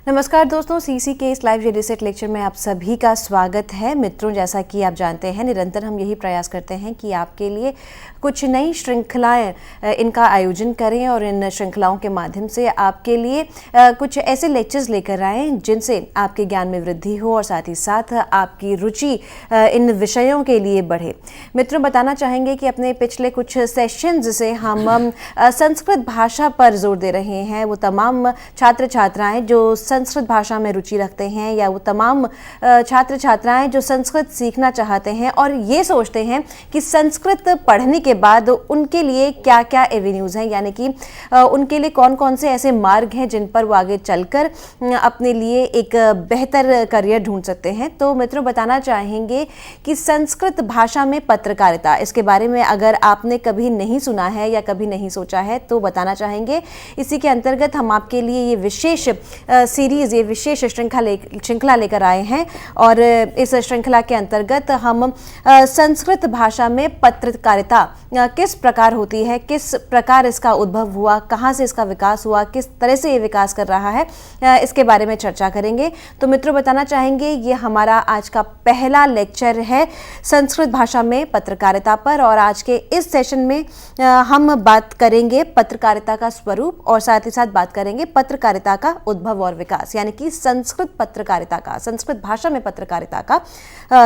नमस्कार दोस्तों, सीसी के इस लाइव जेडीसेट लेक्चर में आप सभी का स्वागत है। मित्रों, जैसा कि आप जानते हैं, निरंतर हम यही प्रयास करते हैं कि आपके लिए कुछ नई श्रृंखलाएं इनका आयोजन करें और इन श्रृंखलाओं के माध्यम से आपके लिए कुछ ऐसे लेक्चर्स लेकर आएँ जिनसे आपके ज्ञान में वृद्धि हो और साथ ही साथ आपकी रुचि इन विषयों के लिए बढ़े। मित्रों, बताना चाहेंगे कि अपने पिछले कुछ सेशंस से हम संस्कृत भाषा पर जोर दे रहे हैं। वो तमाम छात्र छात्राएं जो संस्कृत भाषा में रुचि रखते हैं या वो तमाम छात्र छात्राएं जो संस्कृत सीखना चाहते हैं और ये सोचते हैं कि संस्कृत पढ़ने के बाद उनके लिए क्या क्या एवेन्यूज़ हैं, यानी कि उनके लिए कौन कौन से ऐसे मार्ग हैं जिन पर वो आगे चलकर अपने लिए एक बेहतर करियर ढूंढ सकते हैं। तो मित्रों, बताना चाहेंगे कि संस्कृत भाषा में पत्रकारिता, इसके बारे में अगर आपने कभी नहीं सुना है या कभी नहीं सोचा है तो बताना चाहेंगे। इसी के अंतर्गत हम आपके लिए ये विशेष सीरीज़, ये विशेष श्रृंखला लेकर आए हैं और इस श्रृंखला के अंतर्गत हम संस्कृत भाषा में पत्रकारिता किस प्रकार होती है, किस प्रकार इसका उद्भव हुआ, कहाँ से इसका विकास हुआ, किस तरह से ये विकास कर रहा है, इसके बारे में चर्चा करेंगे। तो मित्रों, बताना चाहेंगे ये हमारा आज का पहला लेक्चर है संस्कृत भाषा में पत्रकारिता पर और आज के इस सेशन में हम बात करेंगे पत्रकारिता का स्वरूप और साथ ही साथ बात करेंगे पत्रकारिता का उद्भव और विकास, यानी कि संस्कृत पत्रकारिता का, संस्कृत भाषा में पत्रकारिता का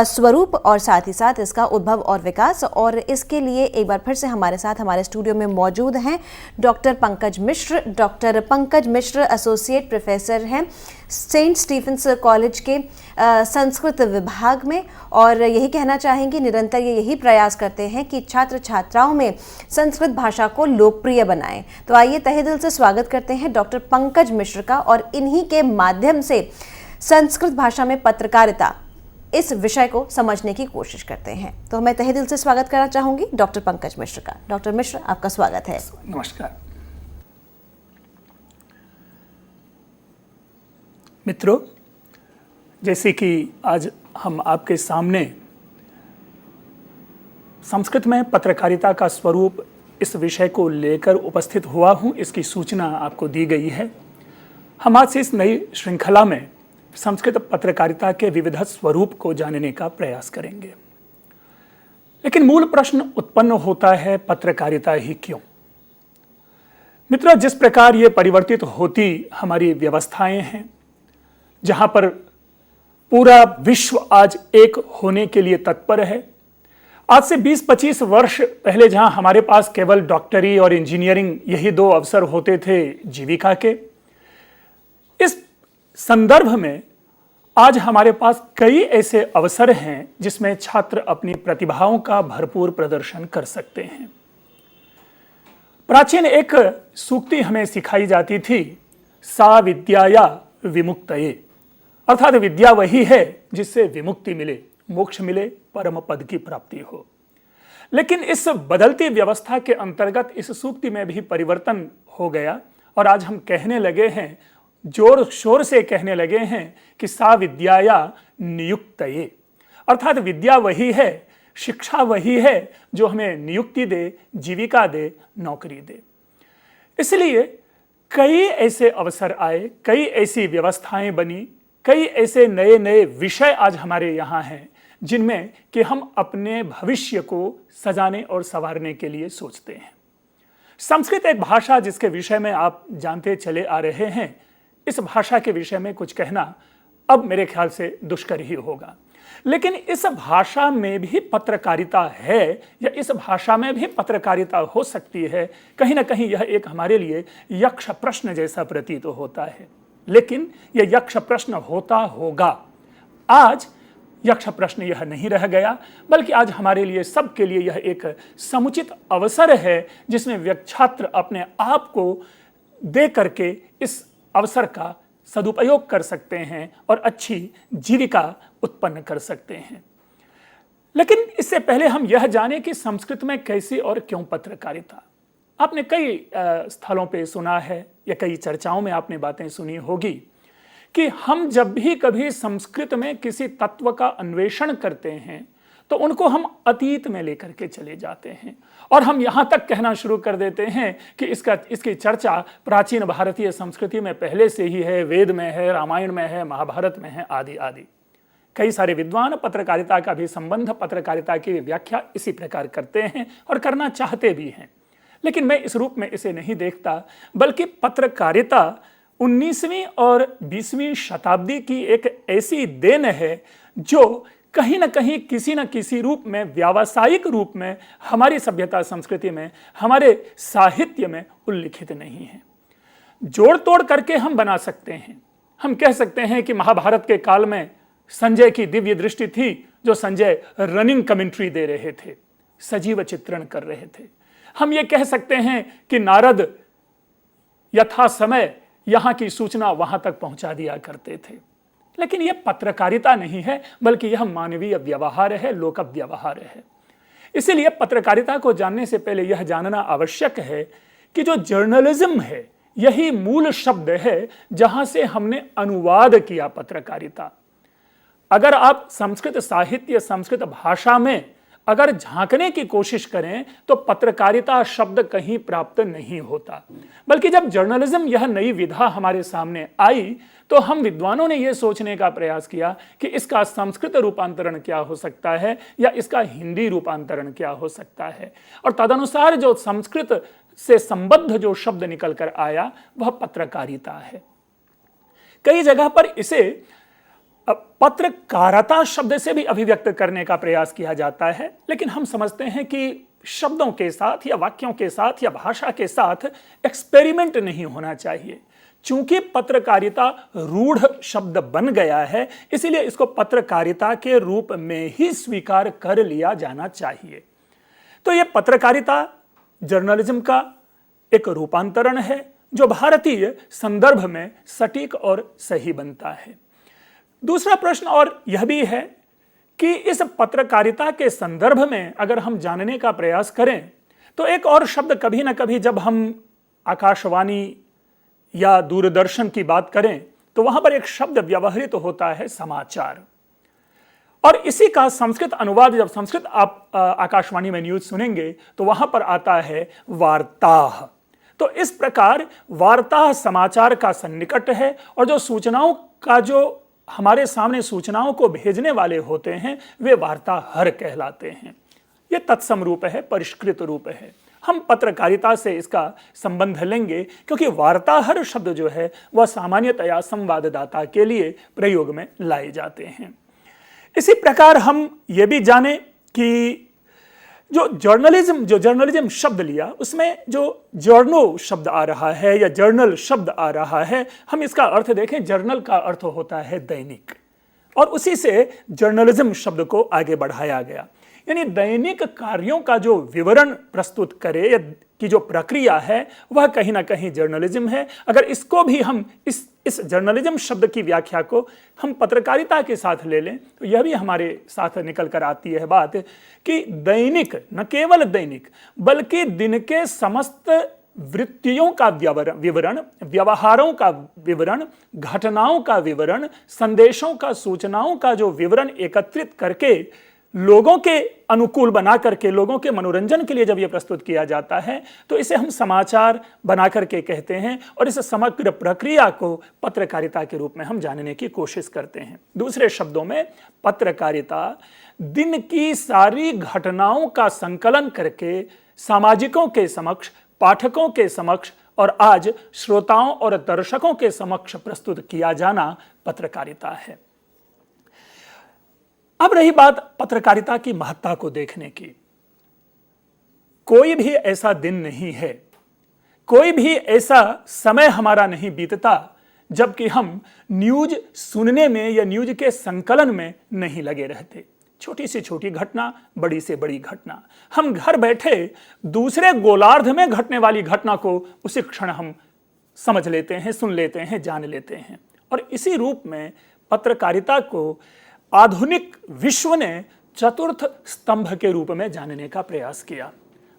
स्वरूप और साथ ही साथ इसका उद्भव और विकास। और इसके लिए एक बार फिर से हमारे साथ हमारे स्टूडियो में मौजूद हैं डॉक्टर पंकज मिश्र। डॉक्टर पंकज मिश्र एसोसिएट प्रोफेसर हैं सेंट स्टीफेंस कॉलेज के संस्कृत विभाग में और यही कहना चाहेंगे, निरंतर ये यही प्रयास करते हैं कि छात्र छात्राओं में संस्कृत भाषा को लोकप्रिय बनाएं। तो आइए तहे दिल से स्वागत करते हैं डॉक्टर पंकज मिश्र का और इन्हीं के माध्यम से संस्कृत भाषा में पत्रकारिता इस विषय को समझने की कोशिश करते हैं। तो मैं तहे दिल से स्वागत करना चाहूंगी डॉक्टर पंकज मिश्र का। डॉक्टर मिश्र, आपका स्वागत है। नमस्कार मित्रों, जैसे कि आज हम आपके सामने संस्कृत में पत्रकारिता का स्वरूप इस विषय को लेकर उपस्थित हुआ हूं, इसकी सूचना आपको दी गई है। हम आज से इस नई श्रृंखला में संस्कृत पत्रकारिता के विविध स्वरूप को जानने का प्रयास करेंगे। लेकिन मूल प्रश्न उत्पन्न होता है, पत्रकारिता ही क्यों? मित्रों, जिस प्रकार ये परिवर्तित होती हमारी व्यवस्थाएं हैं, जहां पर पूरा विश्व आज एक होने के लिए तत्पर है, आज से 20-25 वर्ष पहले जहां हमारे पास केवल डॉक्टरी और इंजीनियरिंग यही दो अवसर होते थे जीविका के, इस संदर्भ में आज हमारे पास कई ऐसे अवसर हैं जिसमें छात्र अपनी प्रतिभाओं का भरपूर प्रदर्शन कर सकते हैं। प्राचीन एक सूक्ति हमें सिखाई जाती थी, सा विद्याया विमुक्तये, अर्थात विद्या वही है जिससे विमुक्ति मिले, मोक्ष मिले, परम पद की प्राप्ति हो। लेकिन इस बदलती व्यवस्था के अंतर्गत इस सूक्ति में भी परिवर्तन हो गया और आज हम कहने लगे हैं, जोर शोर से कहने लगे हैं कि सा विद्याया नियुक्तये, अर्थात विद्या वही है, शिक्षा वही है जो हमें नियुक्ति दे, जीविका दे, नौकरी दे। इसलिए कई ऐसे अवसर आए, कई ऐसी व्यवस्थाएं बनी, कई ऐसे नए नए विषय आज हमारे यहाँ हैं जिनमें कि हम अपने भविष्य को सजाने और संवारने के लिए सोचते हैं। संस्कृत एक भाषा जिसके विषय में आप जानते चले आ रहे हैं, इस भाषा के विषय में कुछ कहना अब मेरे ख्याल से दुष्कर ही होगा। लेकिन इस भाषा में भी पत्रकारिता है या इस भाषा में भी पत्रकारिता हो सकती है, कहीं ना कहीं यह एक हमारे लिए यक्ष प्रश्न जैसा प्रतीत होता है। लेकिन यह यक्ष प्रश्न होता होगा। आज यक्ष प्रश्न यह नहीं रह गया, बल्कि आज हमारे लिए, सबके लिए यह एक समुचित अवसर है जिसमें छात्र अपने आप को दे करके इस अवसर का सदुपयोग कर सकते हैं और अच्छी जीविका उत्पन्न कर सकते हैं। लेकिन इससे पहले हम यह जानें कि संस्कृत में कैसी और क्यों पत्रकारिता। आपने कई स्थलों पे सुना है या कई चर्चाओं में आपने बातें सुनी होगी कि हम जब भी कभी संस्कृत में किसी तत्व का अन्वेषण करते हैं तो उनको हम अतीत में लेकर के चले जाते हैं और हम यहां तक कहना शुरू कर देते हैं कि इसकी चर्चा प्राचीन भारतीय संस्कृति में पहले से ही है, वेद में है, रामायण में है, महाभारत में है, आदि आदि। कई सारे विद्वान पत्रकारिता का भी संबंध, पत्रकारिता की व्याख्या इसी प्रकार करते हैं और करना चाहते भी हैं, लेकिन मैं इस रूप में इसे नहीं देखता, बल्कि पत्रकारिता 19वीं और 20वीं शताब्दी की एक ऐसी देन है जो कहीं ना कहीं किसी न किसी रूप में, व्यावसायिक रूप में हमारी सभ्यता संस्कृति में, हमारे साहित्य में उल्लिखित नहीं है। जोड़ तोड़ करके हम बना सकते हैं। हम कह सकते हैं कि महाभारत के काल में संजय की दिव्य दृष्टि थी, जो संजय रनिंग कमेंट्री दे रहे थे, सजीव चित्रण कर रहे थे। हम ये कह सकते हैं कि नारद यथा समय यहां की सूचना वहां तक पहुंचा दिया करते थे, लेकिन यह पत्रकारिता नहीं है, बल्कि यह मानवीय व्यवहार है, लोक व्यवहार है। इसीलिए पत्रकारिता को जानने से पहले यह जानना आवश्यक है कि जो जर्नलिज्म है, यही मूल शब्द है जहां से हमने अनुवाद किया पत्रकारिता। अगर आप संस्कृत साहित्य, संस्कृत भाषा में अगर झांकने की कोशिश करें तो पत्रकारिता शब्द कहीं प्राप्त नहीं होता, बल्कि जब जर्नलिज्म यह नई विधा हमारे सामने आई तो हम विद्वानों ने यह सोचने का प्रयास किया कि इसका संस्कृत रूपांतरण क्या हो सकता है या इसका हिंदी रूपांतरण क्या हो सकता है, और तदनुसार जो संस्कृत से संबद्ध जो शब्द निकल कर आया वह पत्रकारिता है। कई जगह पर इसे पत्रकारिता शब्द से भी अभिव्यक्त करने का प्रयास किया जाता है, लेकिन हम समझते हैं कि शब्दों के साथ या वाक्यों के साथ या भाषा के साथ एक्सपेरिमेंट नहीं होना चाहिए। चूंकि पत्रकारिता रूढ़ शब्द बन गया है, इसीलिए इसको पत्रकारिता के रूप में ही स्वीकार कर लिया जाना चाहिए। तो यह पत्रकारिता जर्नलिज्म का एक रूपांतरण है जो भारतीय संदर्भ में सटीक और सही बनता है। दूसरा प्रश्न और यह भी है कि इस पत्रकारिता के संदर्भ में अगर हम जानने का प्रयास करें तो एक और शब्द कभी ना कभी जब हम आकाशवाणी या दूरदर्शन की बात करें तो वहां पर एक शब्द व्यवहृत होता है समाचार, और इसी का संस्कृत अनुवाद जब संस्कृत आप आकाशवाणी में न्यूज सुनेंगे तो वहां पर आता है वार्ता। तो इस प्रकार वार्ता समाचार का सन्निकट है, और जो सूचनाओं का जो हमारे सामने सूचनाओं को भेजने वाले होते हैं वे वार्ताहर कहलाते हैं। यह तत्सम रूप है, परिष्कृत रूप है। हम पत्रकारिता से इसका संबंध लेंगे क्योंकि वार्ताहर शब्द जो है वह सामान्यतया संवाददाता के लिए प्रयोग में लाए जाते हैं। इसी प्रकार हम ये भी जाने कि जो जर्नलिज्म शब्द लिया उसमें जो जर्नो शब्द आ रहा है या जर्नल शब्द आ रहा है, हम इसका अर्थ देखें। जर्नल का अर्थ होता है दैनिक, और उसी से जर्नलिज्म शब्द को आगे बढ़ाया गया, यानी दैनिक कार्यों का जो विवरण प्रस्तुत करे या की जो प्रक्रिया है वह कहीं ना कहीं जर्नलिज्म है। अगर इसको भी हम इस जर्नलिज्म शब्द की व्याख्या को हम पत्रकारिता के साथ ले लें तो यह भी हमारे साथ निकल कर आती है बात कि दैनिक, न केवल दैनिक बल्कि दिन के समस्त वृत्तियों का विवरण, व्यवहारों का विवरण, घटनाओं का विवरण, संदेशों का, सूचनाओं का जो विवरण एकत्रित करके लोगों के अनुकूल बना करके लोगों के मनोरंजन के लिए जब यह प्रस्तुत किया जाता है तो इसे हम समाचार बना करके कहते हैं, और इस समग्र प्रक्रिया को पत्रकारिता के रूप में हम जानने की कोशिश करते हैं। दूसरे शब्दों में पत्रकारिता दिन की सारी घटनाओं का संकलन करके सामाजिकों के समक्ष, पाठकों के समक्ष और आज श्रोताओं और दर्शकों के समक्ष प्रस्तुत किया जाना पत्रकारिता है। अब रही बात पत्रकारिता की महत्ता को देखने की। कोई भी ऐसा दिन नहीं है, कोई भी ऐसा समय हमारा नहीं बीतता जबकि हम न्यूज सुनने में या न्यूज के संकलन में नहीं लगे रहते। छोटी से छोटी घटना, बड़ी से बड़ी घटना, हम घर बैठे दूसरे गोलार्ध में घटने वाली घटना को उसी क्षण हम समझ लेते हैं, सुन लेते हैं, जान लेते हैं। और इसी रूप में पत्रकारिता को आधुनिक विश्व ने चतुर्थ स्तंभ के रूप में जानने का प्रयास किया।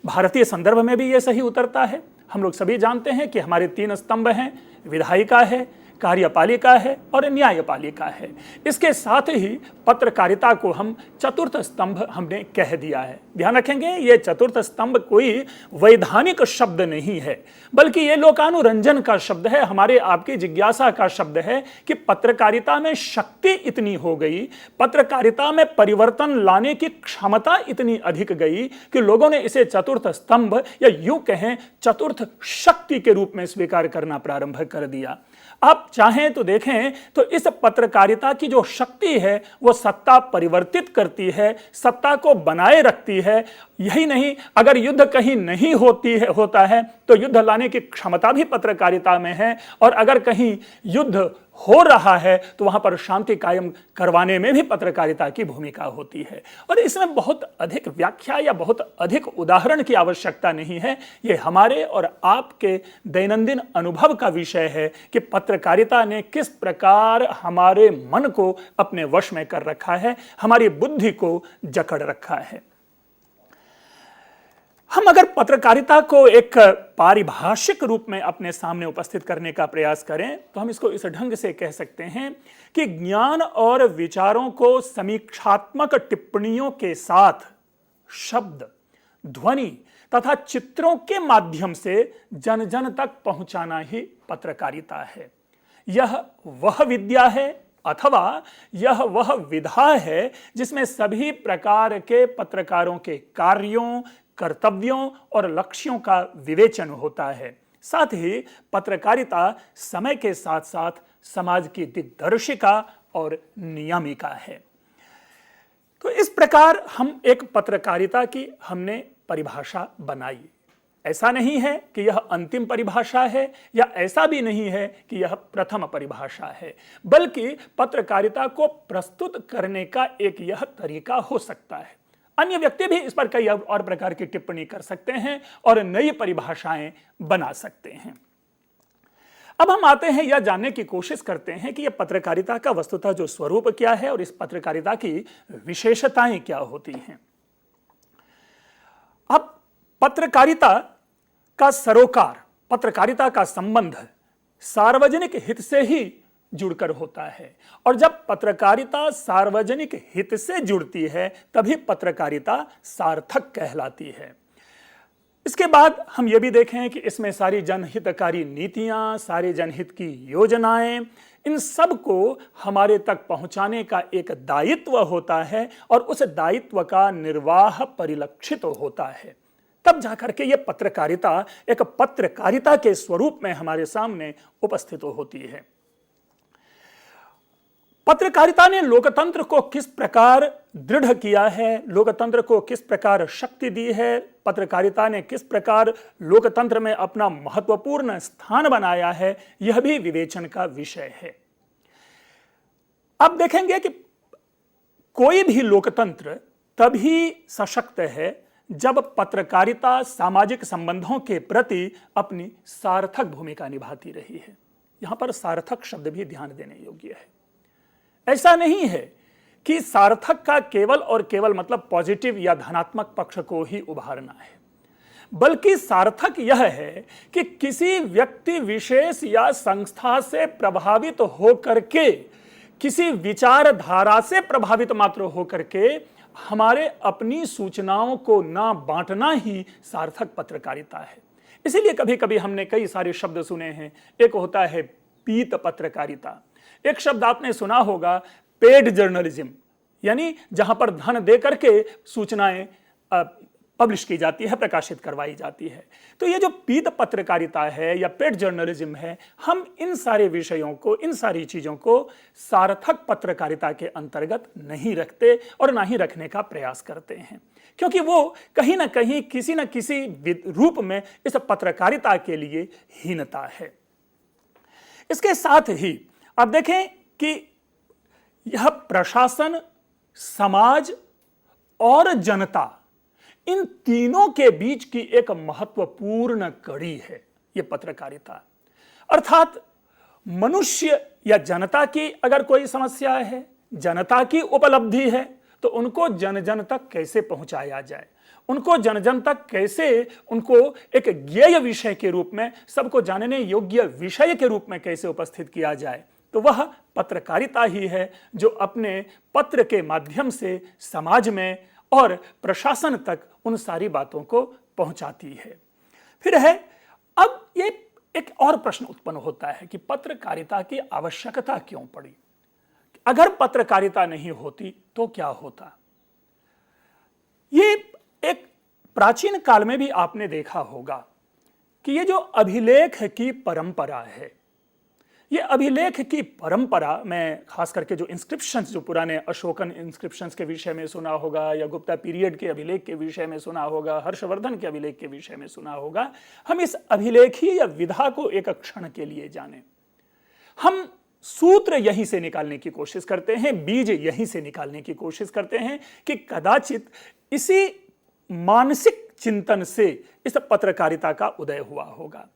भारतीय संदर्भ में भी यह सही उतरता है। हम लोग सभी जानते हैं कि हमारे 3 स्तंभ हैं, विधायिका है, कार्यपालिका है और न्यायपालिका है। इसके साथ ही पत्रकारिता को हम चतुर्थ स्तंभ हमने कह दिया है। ध्यान रखेंगे, ये चतुर्थ स्तंभ कोई वैधानिक शब्द नहीं है, बल्कि ये लोकानुरंजन का शब्द है, हमारे आपकी जिज्ञासा का शब्द है कि पत्रकारिता में शक्ति इतनी हो गई, पत्रकारिता में परिवर्तन लाने की क्षमता इतनी अधिक गई कि लोगों ने इसे चतुर्थ स्तंभ या यूं कहें चतुर्थ शक्ति के रूप में स्वीकार करना प्रारंभ कर दिया। आप चाहें तो देखें तो इस पत्रकारिता की जो शक्ति है वो सत्ता परिवर्तित करती है, सत्ता को बनाए रखती है। यही नहीं, अगर युद्ध कहीं नहीं होता है तो युद्ध लाने की क्षमता भी पत्रकारिता में है, और अगर कहीं युद्ध हो रहा है तो वहां पर शांति कायम करवाने में भी पत्रकारिता की भूमिका होती है। और इसमें बहुत अधिक व्याख्या या बहुत अधिक उदाहरण की आवश्यकता नहीं है, ये हमारे और आपके दैनंदिन अनुभव का विषय है कि पत्रकारिता ने किस प्रकार हमारे मन को अपने वश में कर रखा है, हमारी बुद्धि को जकड़ रखा है। हम अगर पत्रकारिता को एक पारिभाषिक रूप में अपने सामने उपस्थित करने का प्रयास करें तो हम इसको इस ढंग से कह सकते हैं कि ज्ञान और विचारों को समीक्षात्मक टिप्पणियों के साथ शब्द, ध्वनि तथा चित्रों के माध्यम से जन जन तक पहुंचाना ही पत्रकारिता है। यह वह विद्या है अथवा यह वह विधा है जिसमें सभी प्रकार के पत्रकारों के कार्यों, कर्तव्यों और लक्ष्यों का विवेचन होता है। साथ ही पत्रकारिता समय के साथ साथ समाज की दिग्दर्शिका और नियामिका है। तो इस प्रकार हम एक पत्रकारिता की हमने परिभाषा बनाई। ऐसा नहीं है कि यह अंतिम परिभाषा है या ऐसा भी नहीं है कि यह प्रथम परिभाषा है, बल्कि पत्रकारिता को प्रस्तुत करने का एक यह तरीका हो सकता है। अन्य व्यक्ति भी इस पर कई और प्रकार की टिप्पणी कर सकते हैं और नई परिभाषाएं बना सकते हैं। अब हम आते हैं या जानने की कोशिश करते हैं कि यह पत्रकारिता का वस्तुतः जो स्वरूप क्या है और इस पत्रकारिता की विशेषताएं क्या होती हैं। अब पत्रकारिता का सरोकार, पत्रकारिता का संबंध सार्वजनिक हित से ही जुड़कर होता है, और जब पत्रकारिता सार्वजनिक हित से जुड़ती है तभी पत्रकारिता सार्थक कहलाती है। इसके बाद हम यह भी देखें कि इसमें सारी जनहितकारी नीतियां, सारे जनहित की योजनाएं, इन सब को हमारे तक पहुंचाने का एक दायित्व होता है और उस दायित्व का निर्वाह परिलक्षित होता है। तब जाकर के यह पत्रकारिता एक पत्रकारिता के स्वरूप में हमारे सामने उपस्थित होती है। पत्रकारिता ने लोकतंत्र को किस प्रकार दृढ़ किया है, लोकतंत्र को किस प्रकार शक्ति दी है, पत्रकारिता ने किस प्रकार लोकतंत्र में अपना महत्वपूर्ण स्थान बनाया है, यह भी विवेचन का विषय है। अब देखेंगे कि कोई भी लोकतंत्र तभी सशक्त है जब पत्रकारिता सामाजिक संबंधों के प्रति अपनी सार्थक भूमिका निभाती रही है। यहां पर सार्थक शब्द भी ध्यान देने योग्य है। ऐसा नहीं है कि सार्थक का केवल और केवल मतलब पॉजिटिव या धनात्मक पक्ष को ही उभारना है, बल्कि सार्थक यह है कि किसी व्यक्ति विशेष या संस्था से प्रभावित होकर के, किसी विचारधारा से प्रभावित मात्र होकर के हमारे अपनी सूचनाओं को ना बांटना ही सार्थक पत्रकारिता है। इसीलिए कभी कभी हमने कई सारे शब्द सुने हैं। एक होता है पीत पत्रकारिता, एक शब्द आपने सुना होगा पेड जर्नलिज्म, यानी जहां पर धन दे करके सूचनाएं पब्लिश की जाती है, प्रकाशित करवाई जाती है। तो ये जो पीत पत्रकारिता है या पेड जर्नलिज्म है, हम इन सारे विषयों को, इन सारी चीजों को सार्थक पत्रकारिता के अंतर्गत नहीं रखते और ना ही रखने का प्रयास करते हैं, क्योंकि वो कहीं ना कहीं किसी न किसी रूप में इस पत्रकारिता के लिए हीनता है। इसके साथ ही आप देखें कि यह प्रशासन, समाज और जनता, इन तीनों के बीच की एक महत्वपूर्ण कड़ी है यह पत्रकारिता। अर्थात मनुष्य या जनता की अगर कोई समस्या है, जनता की उपलब्धि है, तो उनको जन जन तक कैसे पहुंचाया जाए, उनको जन जन तक कैसे उनको एक ज्ञेय विषय के रूप में, सबको जानने योग्य विषय के रूप में कैसे उपस्थित किया जाए, तो वह पत्रकारिता ही है जो अपने पत्र के माध्यम से समाज में और प्रशासन तक उन सारी बातों को पहुंचाती है। फिर है, अब ये एक और प्रश्न उत्पन्न होता है कि पत्रकारिता की आवश्यकता क्यों पड़ी? अगर पत्रकारिता नहीं होती तो क्या होता? ये एक प्राचीन काल में भी आपने देखा होगा कि ये जो अभिलेख की परंपरा है, ये अभिलेख की परंपरा में खास करके जो इंस्क्रिप्शंस, जो पुराने अशोकन इंस्क्रिप्शंस के विषय में सुना होगा, या गुप्ता पीरियड के अभिलेख के विषय में सुना होगा, हर्षवर्धन के अभिलेख के विषय में सुना होगा, हम इस अभिलेखी या विधा को एक क्षण के लिए जाने। हम सूत्र यहीं से निकालने की कोशिश करते हैं, बीज यहीं से निकालने की कोशिश करते हैं कि कदाचित इसी मानसिक चिंतन से इस पत्रकारिता का उदय हुआ होगा।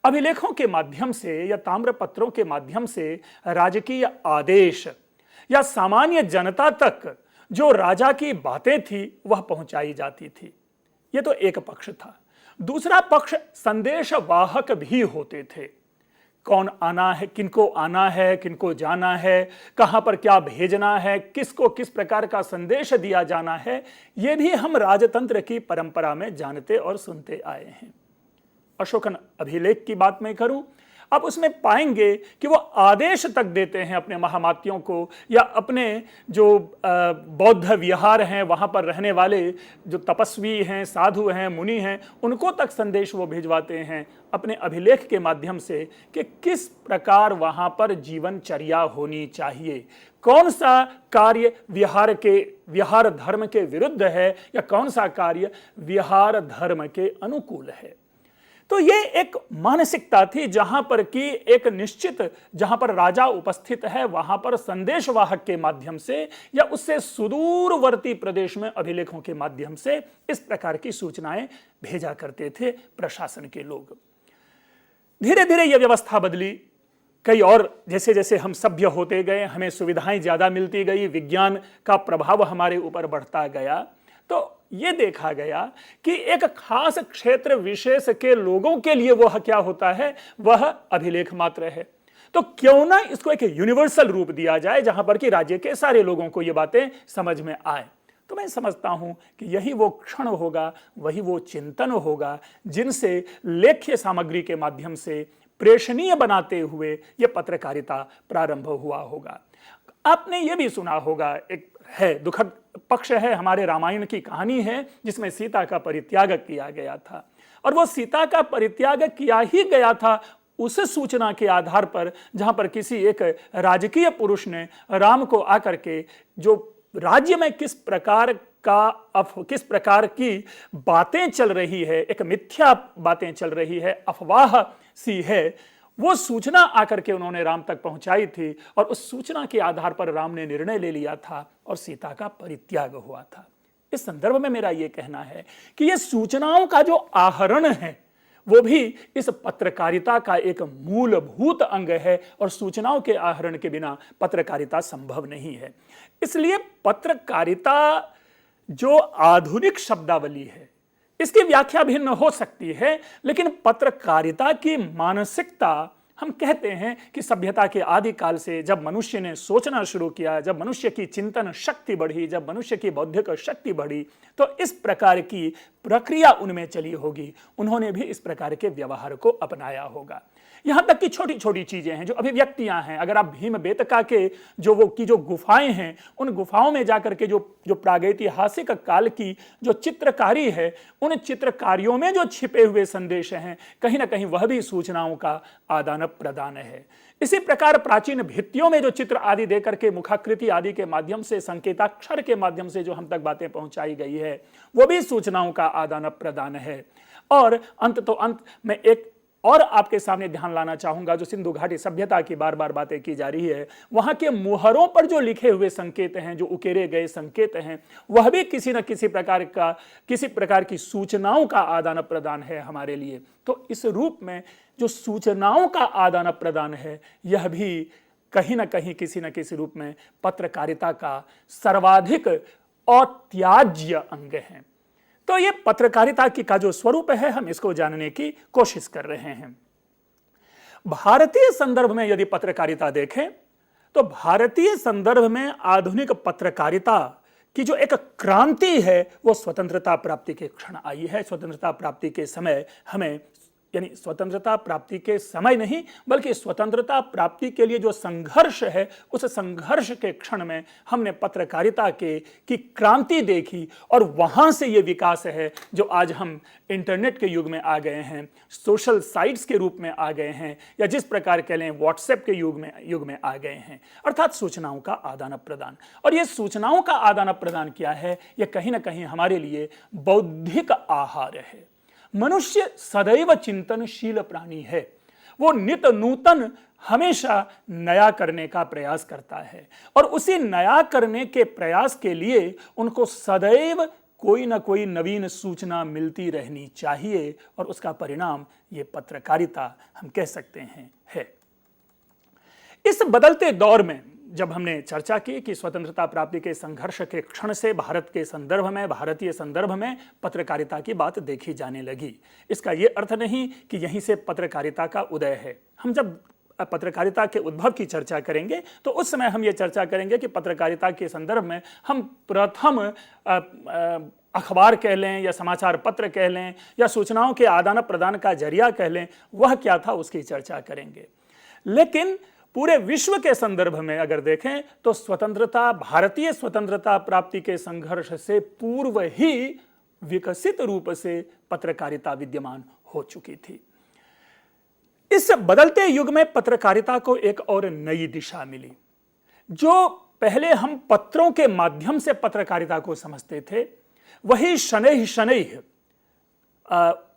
अभिलेखों के माध्यम से या ताम्रपत्रों के माध्यम से राजकीय आदेश या सामान्य जनता तक जो राजा की बातें थी वह पहुंचाई जाती थी। यह तो एक पक्ष था। दूसरा पक्ष संदेशवाहक भी होते थे। कौन आना है, किनको जाना है, कहां पर क्या भेजना है, किसको किस प्रकार का संदेश दिया जाना है, यह भी हम राजतंत्र की परंपरा में जानते और सुनते आए हैं। अशोकन अभिलेख की बात मैं करूं, आप उसमें पाएंगे कि वो आदेश तक देते हैं अपने महामात्यों को, या अपने जो बौद्ध विहार हैं वहां पर रहने वाले जो तपस्वी हैं, साधु हैं, मुनि हैं, उनको तक संदेश वो भिजवाते हैं अपने अभिलेख के माध्यम से कि किस प्रकार वहां पर जीवनचर्या होनी चाहिए, कौन सा कार्य विहार धर्म के विरुद्ध है या कौन सा कार्य विहार धर्म के अनुकूल है। तो ये एक मानसिकता थी जहां पर कि एक निश्चित, जहां पर राजा उपस्थित है वहां पर संदेशवाहक के माध्यम से या उससे सुदूरवर्ती प्रदेश में अभिलेखों के माध्यम से इस प्रकार की सूचनाएं भेजा करते थे प्रशासन के लोग। धीरे धीरे यह व्यवस्था बदली। कई और जैसे जैसे हम सभ्य होते गए, हमें सुविधाएं ज्यादा मिलती गई, विज्ञान का प्रभाव हमारे ऊपर बढ़ता गया, तो यह देखा गया कि एक खास क्षेत्र विशेष के लोगों के लिए वह क्या होता है, वह अभिलेख मात्र है। तो क्यों ना इसको एक यूनिवर्सल रूप दिया जाए जहां पर कि राज्य के सारे लोगों को ये बातें समझ में आए। तो मैं समझता हूं कि यही वो क्षण होगा, वही वो चिंतन होगा जिनसे लेख्य सामग्री के माध्यम से प्रेषणीय बनाते हुए यह पत्रकारिता प्रारंभ हुआ होगा। आपने ये भी सुना होगा, एक है दुखद पक्ष है, हमारे रामायण की कहानी है जिसमें सीता का परित्याग किया गया था, और वो सीता का परित्याग किया ही गया था उस सूचना के आधार पर जहां पर किसी एक राजकीय पुरुष ने राम को आकर के जो राज्य में किस प्रकार की बातें चल रही है, एक मिथ्या बातें चल रही है, अफवाह सी है, वो सूचना आकर के उन्होंने राम तक पहुंचाई थी, और उस सूचना के आधार पर राम ने निर्णय ले लिया था और सीता का परित्याग हुआ था। इस संदर्भ में मेरा यह कहना है कि ये सूचनाओं का जो आहरण है वो भी इस पत्रकारिता का एक मूलभूत अंग है, और सूचनाओं के आहरण के बिना पत्रकारिता संभव नहीं है। इसलिए पत्रकारिता जो आधुनिक शब्दावली है इसकी व्याख्या भिन्न हो सकती है, लेकिन पत्रकारिता की मानसिकता, हम कहते हैं कि सभ्यता के आदिकाल से जब मनुष्य ने सोचना शुरू किया, जब मनुष्य की चिंतन शक्ति बढ़ी, जब मनुष्य की बौद्धिक शक्ति बढ़ी, तो इस प्रकार की प्रक्रिया उनमें चली होगी, उन्होंने भी इस प्रकार के व्यवहार को अपनाया होगा। यहां तक कि छोटी छोटी चीजें हैं, जो अभिव्यक्तियां हैं, अगर आप भीमबेटका के जो गुफाएं हैं, उन गुफाओं में जाकर के जो प्रागैतिहासिक काल की जो चित्रकारी है, उन चित्रकारियों में जो छिपे हुए संदेश हैं, कहीं ना कहीं वह भी सूचनाओं का आदान प्रदान है। इसी प्रकार प्राचीन भित्तियों में जो चित्र आदि देकर के, मुखाकृति आदि के माध्यम से, संकेताक्षर के माध्यम से जो हम तक बातें पहुंचाई गई है, वो भी सूचनाओं का आदान प्रदान है। और अंत में एक और आपके सामने ध्यान लाना चाहूंगा, जो सिंधु घाटी सभ्यता की बार बार बातें की जा रही है, वहां के मुहरों पर जो लिखे हुए संकेत हैं, जो उकेरे गए संकेत हैं, वह भी किसी न किसी प्रकार की सूचनाओं का आदान प्रदान है हमारे लिए। तो इस रूप में जो सूचनाओं का आदान प्रदान है, यह भी कहीं ना कहीं किसी न किसी रूप में पत्रकारिता का सर्वाधिक अत्याज्य अंग है। तो ये पत्रकारिता की का जो स्वरूप है, हम इसको जानने की कोशिश कर रहे हैं। भारतीय संदर्भ में यदि पत्रकारिता देखें तो भारतीय संदर्भ में आधुनिक पत्रकारिता की जो एक क्रांति है वो स्वतंत्रता प्राप्ति के क्षण आई है। स्वतंत्रता प्राप्ति के समय हमें, यानी स्वतंत्रता प्राप्ति के समय नहीं बल्कि स्वतंत्रता प्राप्ति के लिए जो संघर्ष है, उस संघर्ष के क्षण में हमने पत्रकारिता की क्रांति देखी और वहां से ये विकास है जो आज हम इंटरनेट के युग में आ गए हैं, सोशल साइट्स के रूप में आ गए हैं, या जिस प्रकार कह लें व्हाट्सएप के युग में आ गए हैं, अर्थात सूचनाओं का आदान प्रदान। और ये सूचनाओं का आदान प्रदान क्या है, ये कहीं ना कहीं हमारे लिए बौद्धिक आहार है। मनुष्य सदैव चिंतनशील प्राणी है, वो नित नूतन हमेशा नया करने का प्रयास करता है और उसी नया करने के प्रयास के लिए उनको सदैव कोई ना कोई नवीन सूचना मिलती रहनी चाहिए और उसका परिणाम ये पत्रकारिता हम कह सकते हैं है। इस बदलते दौर में जब हमने चर्चा की कि स्वतंत्रता प्राप्ति के संघर्ष के क्षण से भारत के संदर्भ में, भारतीय संदर्भ में पत्रकारिता की बात देखी जाने लगी, इसका यह अर्थ नहीं कि यहीं से पत्रकारिता का उदय है। हम जब पत्रकारिता के उद्भव की चर्चा करेंगे तो उस समय हम ये चर्चा करेंगे कि पत्रकारिता के संदर्भ में हम प्रथम अखबार कह लें या समाचार पत्र कह लें या सूचनाओं के आदान प्रदान का जरिया कह लें, वह क्या था उसकी चर्चा करेंगे। लेकिन पूरे विश्व के संदर्भ में अगर देखें तो स्वतंत्रता, भारतीय स्वतंत्रता प्राप्ति के संघर्ष से पूर्व ही विकसित रूप से पत्रकारिता विद्यमान हो चुकी थी। इस बदलते युग में पत्रकारिता को एक और नई दिशा मिली। जो पहले हम पत्रों के माध्यम से पत्रकारिता को समझते थे, वही शनैः शनैः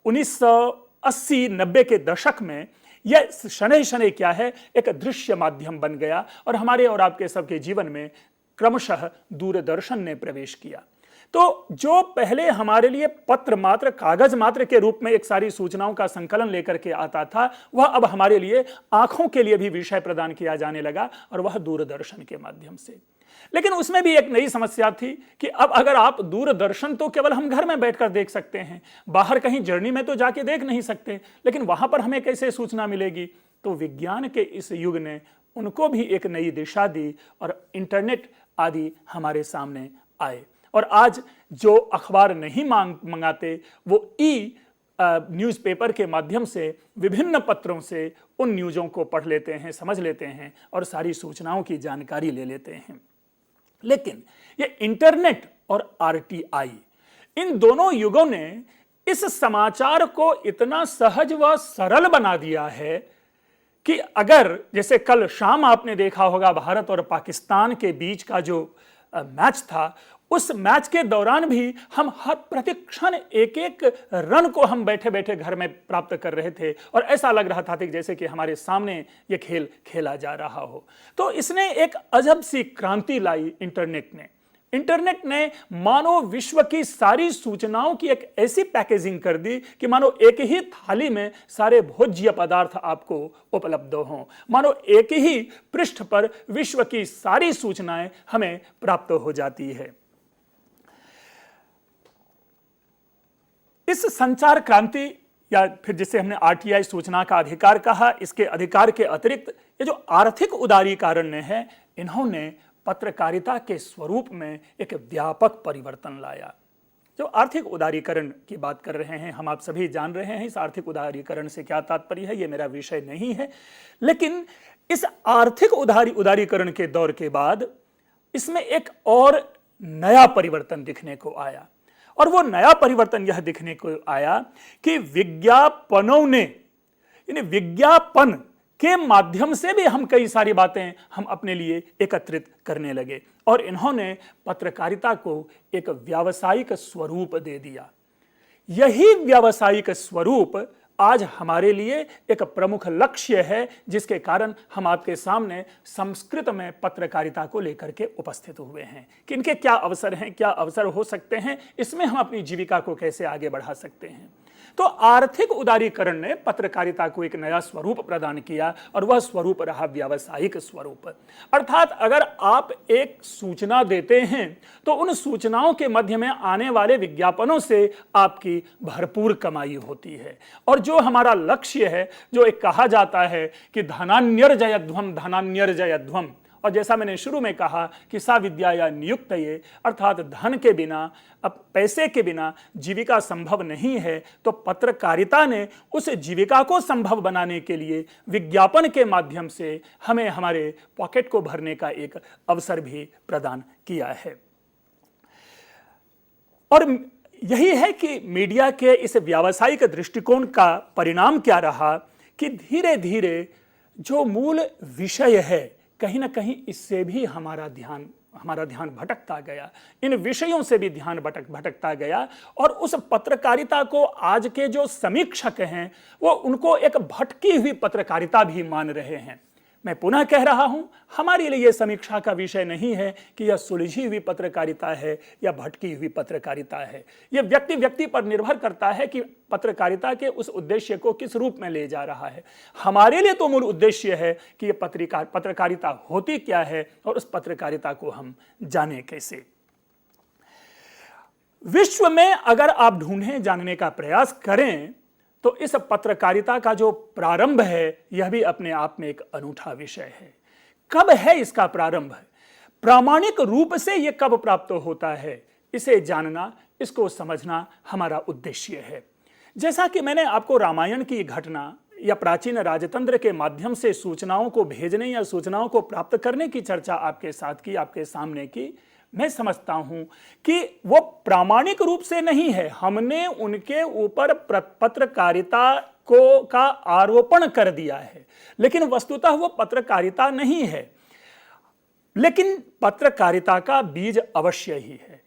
1980-90 के दशक में यह शनैः शनैः क्या है, एक दृश्य माध्यम बन गया और हमारे और आपके सबके जीवन में क्रमशः दूरदर्शन ने प्रवेश किया। तो जो पहले हमारे लिए पत्र मात्र, कागज मात्र के रूप में एक सारी सूचनाओं का संकलन लेकर के आता था, वह अब हमारे लिए आंखों के लिए भी विषय प्रदान किया जाने लगा और वह दूरदर्शन के माध्यम से। लेकिन उसमें भी एक नई समस्या थी कि अब अगर आप दूरदर्शन तो केवल हम घर में बैठकर देख सकते हैं, बाहर कहीं जर्नी में तो जाके देख नहीं सकते, लेकिन वहां पर हमें कैसे सूचना मिलेगी। तो विज्ञान के इस युग ने उनको भी एक नई दिशा दी और इंटरनेट आदि हमारे सामने आए। और आज जो अखबार नहीं मंगाते वो न्यूज़पेपर के माध्यम से, विभिन्न पत्रों से उन न्यूज़ों को पढ़ लेते हैं, समझ लेते हैं और सारी सूचनाओं की जानकारी ले लेते हैं। लेकिन ये इंटरनेट और आरटीआई, इन दोनों युगों ने इस समाचार को इतना सहज व सरल बना दिया है कि अगर जैसे कल शाम आपने देखा होगा भारत और पाकिस्तान के बीच का जो मैच था, उस मैच के दौरान भी हम हर प्रतिक्षण एक एक रन को हम बैठे बैठे घर में प्राप्त कर रहे थे और ऐसा लग रहा था कि जैसे कि हमारे सामने ये खेल खेला जा रहा हो। तो इसने एक अजब सी क्रांति लाई इंटरनेट ने मानो विश्व की सारी सूचनाओं की एक ऐसी पैकेजिंग कर दी कि मानो एक ही थाली में सारे भोज्य पदार्थ आपको उपलब्ध हों, मानो एक ही पृष्ठ पर विश्व की सारी सूचनाएं हमें प्राप्त हो जाती है। इस संचार क्रांति या फिर जिसे हमने आरटीआई सूचना का अधिकार कहा, इसके अधिकार के अतिरिक्त ये जो आर्थिक उदारीकरण है, इन्होंने पत्रकारिता के स्वरूप में एक व्यापक परिवर्तन लाया। जो आर्थिक उदारीकरण की बात कर रहे हैं, हम आप सभी जान रहे हैं इस आर्थिक उदारीकरण से क्या तात्पर्य है, ये मेरा विषय नहीं है। लेकिन इस आर्थिक उदारीकरण के दौर के बाद इसमें एक और नया परिवर्तन दिखने को आया और वो नया परिवर्तन यह दिखने को आया कि विज्ञापनों ने, यानी विज्ञापन के माध्यम से भी हम कई सारी बातें हम अपने लिए एकत्रित करने लगे और इन्होंने पत्रकारिता को एक व्यावसायिक स्वरूप दे दिया। यही व्यावसायिक स्वरूप आज हमारे लिए एक प्रमुख लक्ष्य है, जिसके कारण हम आपके सामने संस्कृत में पत्रकारिता को लेकर के उपस्थित हुए हैं कि इनके क्या अवसर हैं, क्या अवसर हो सकते हैं, इसमें हम अपनी जीविका को कैसे आगे बढ़ा सकते हैं। तो आर्थिक उदारीकरण ने पत्रकारिता को एक नया स्वरूप प्रदान किया और वह स्वरूप रहा व्यावसायिक स्वरूप। अर्थात अगर आप एक सूचना देते हैं तो उन सूचनाओं के मध्य में आने वाले विज्ञापनों से आपकी भरपूर कमाई होती है। और जो हमारा लक्ष्य है, जो एक कहा जाता है कि धनान्यर्जयध्वम धनान्यर्जयध्वम, और जैसा मैंने शुरू में कहा कि सा विद्याया नियुक्तये, अर्थात धन के बिना, अब पैसे के बिना जीविका संभव नहीं है, तो पत्रकारिता ने उस जीविका को संभव बनाने के लिए विज्ञापन के माध्यम से हमें हमारे पॉकेट को भरने का एक अवसर भी प्रदान किया है। और यही है कि मीडिया के इस व्यावसायिक दृष्टिकोण का परिणाम क्या रहा कि धीरे धीरे जो मूल विषय है, कहीं ना कहीं इससे भी हमारा ध्यान भटकता गया, इन विषयों से भी ध्यान भटकता गया। और उस पत्रकारिता को आज के जो समीक्षक हैं वो उनको एक भटकी हुई पत्रकारिता भी मान रहे हैं। मैं पुनः कह रहा हूं, हमारे लिए यह समीक्षा का विषय नहीं है कि यह सुलझी हुई पत्रकारिता है या भटकी हुई पत्रकारिता है। यह व्यक्ति व्यक्ति पर निर्भर करता है कि पत्रकारिता के उस उद्देश्य को किस रूप में ले जा रहा है। हमारे लिए तो मूल उद्देश्य है कि यह पत्रकारिता होती क्या है और उस पत्रकारिता को हम जाने कैसे। विश्व में अगर आप ढूंढने जानने का प्रयास करें तो इस पत्रकारिता का जो प्रारंभ है यह भी अपने आप में एक अनूठा विषय है। कब है इसका प्रारंभ? प्रामाणिक रूप से यह कब प्राप्त होता है, इसे जानना, इसको समझना हमारा उद्देश्य है। जैसा कि मैंने आपको रामायण की घटना या प्राचीन राजतंत्र के माध्यम से सूचनाओं को भेजने या सूचनाओं को प्राप्त करने की चर्चा आपके साथ की, आपके सामने की, मैं समझता हूं कि वो प्रामाणिक रूप से नहीं है। हमने उनके ऊपर पत्रकारिता का आरोपण कर दिया है, लेकिन वस्तुतः वो पत्रकारिता नहीं है। लेकिन पत्रकारिता का बीज अवश्य ही है।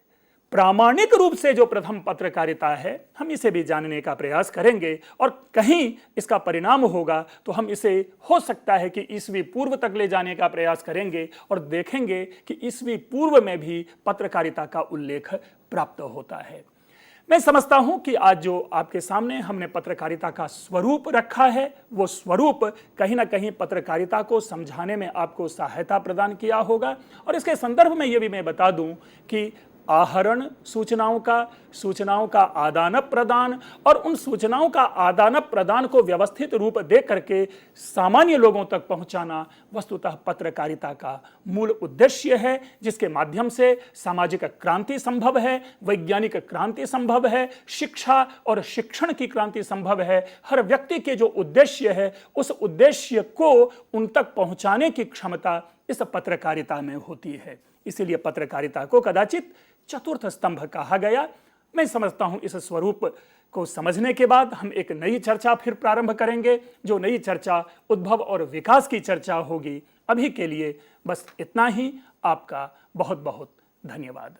प्रामाणिक रूप से जो प्रथम पत्रकारिता है, हम इसे भी जानने का प्रयास करेंगे और कहीं इसका परिणाम होगा तो हम इसे हो सकता है कि ईस्वी पूर्व तक ले जाने का प्रयास करेंगे और देखेंगे कि ईस्वी पूर्व में भी पत्रकारिता का उल्लेख प्राप्त होता है। मैं समझता हूं कि आज जो आपके सामने हमने पत्रकारिता का स्वरूप रखा है, वो स्वरूप कहीं ना कहीं पत्रकारिता को समझाने में आपको सहायता प्रदान किया होगा। और इसके संदर्भ में ये भी मैं बता दूं कि आहरण सूचनाओं का आदान प्रदान और उन सूचनाओं का आदान प्रदान को व्यवस्थित रूप दे करके सामान्य लोगों तक पहुंचाना वस्तुतः पत्रकारिता का मूल उद्देश्य है, जिसके माध्यम से सामाजिक क्रांति संभव है, वैज्ञानिक क्रांति संभव है, शिक्षा और शिक्षण की क्रांति संभव है। हर व्यक्ति के जो उद्देश्य है उस उद्देश्य को उन तक पहुंचाने की क्षमता इस पत्रकारिता में होती है। इसीलिए पत्रकारिता को कदाचित चतुर्थ स्तंभ कहा गया। मैं समझता हूं इस स्वरूप को समझने के बाद हम एक नई चर्चा फिर प्रारंभ करेंगे, जो नई चर्चा उद्भव और विकास की चर्चा होगी। अभी के लिए बस इतना ही। आपका बहुत बहुत धन्यवाद।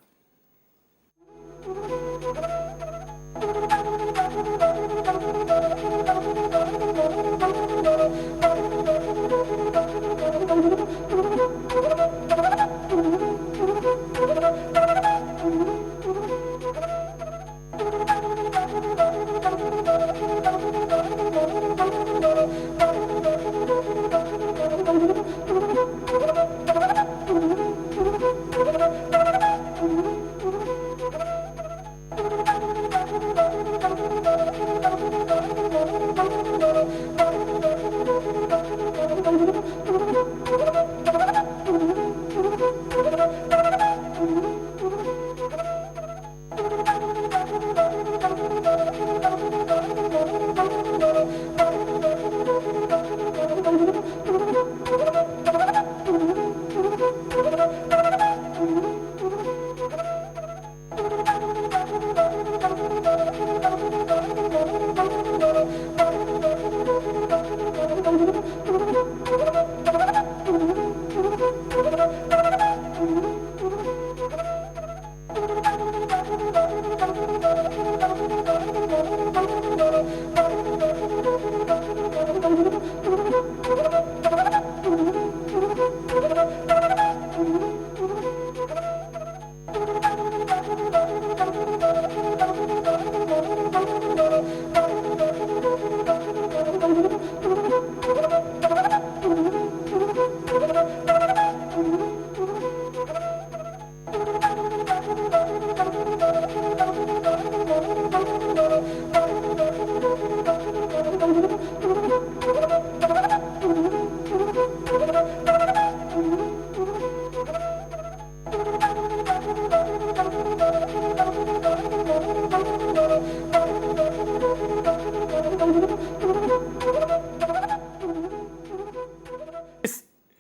Thank you.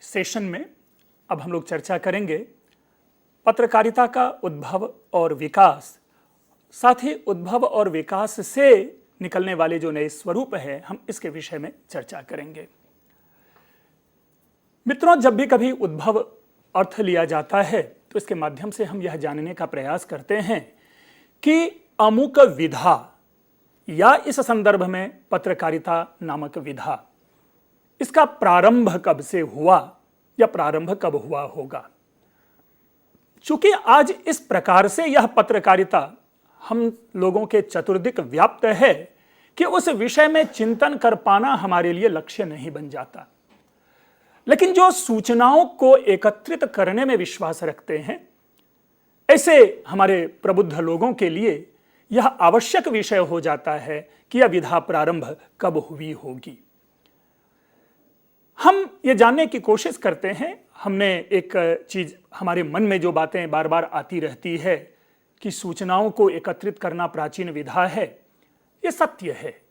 सेशन में अब हम लोग चर्चा करेंगे पत्रकारिता का उद्भव और विकास, साथ ही उद्भव और विकास से निकलने वाले जो नए स्वरूप है, हम इसके विषय में चर्चा करेंगे। मित्रों, जब भी कभी उद्भव अर्थ लिया जाता है तो इसके माध्यम से हम यह जानने का प्रयास करते हैं कि अमुक विधा या इस संदर्भ में पत्रकारिता नामक विधा, इसका प्रारंभ कब से हुआ या प्रारंभ कब हुआ होगा। चूंकि आज इस प्रकार से यह पत्रकारिता हम लोगों के चतुर्दिक व्याप्त है कि उस विषय में चिंतन कर पाना हमारे लिए लक्ष्य नहीं बन जाता। लेकिन जो सूचनाओं को एकत्रित करने में विश्वास रखते हैं, ऐसे हमारे प्रबुद्ध लोगों के लिए यह आवश्यक विषय हो जाता है कि यह विधा प्रारंभ कब हुई होगी। हम ये जानने की कोशिश करते हैं, हमने एक चीज हमारे मन में जो बातें बार बार आती रहती है कि सूचनाओं को एकत्रित करना प्राचीन विधा है, ये सत्य है।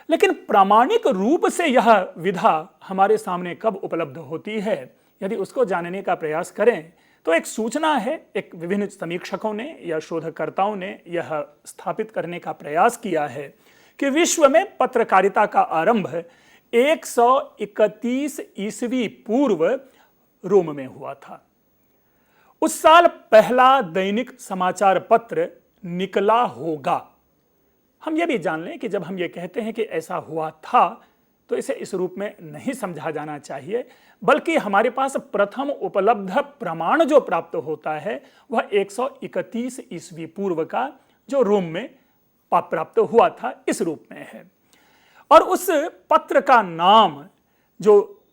लेकिन प्रामाणिक रूप से यह विधा हमारे सामने कब उपलब्ध होती है, यदि उसको जानने का प्रयास करें तो एक सूचना है, एक विभिन्न समीक्षकों ने या शोधकर्ताओं ने यह स्थापित करने का प्रयास किया है कि विश्व में पत्रकारिता का आरंभ 131 ईस्वी पूर्व रोम में हुआ था। उस साल पहला दैनिक समाचार पत्र निकला होगा। हम यह भी जान लें कि जब हम ये कहते हैं कि ऐसा हुआ था तो इसे इस रूप में नहीं समझा जाना चाहिए, बल्कि हमारे पास प्रथम उपलब्ध प्रमाण जो प्राप्त होता है वह 131 ईस्वी पूर्व का जो रोम में प्राप्त हुआ था, इस रूप में है। और उस पत्र का नाम जो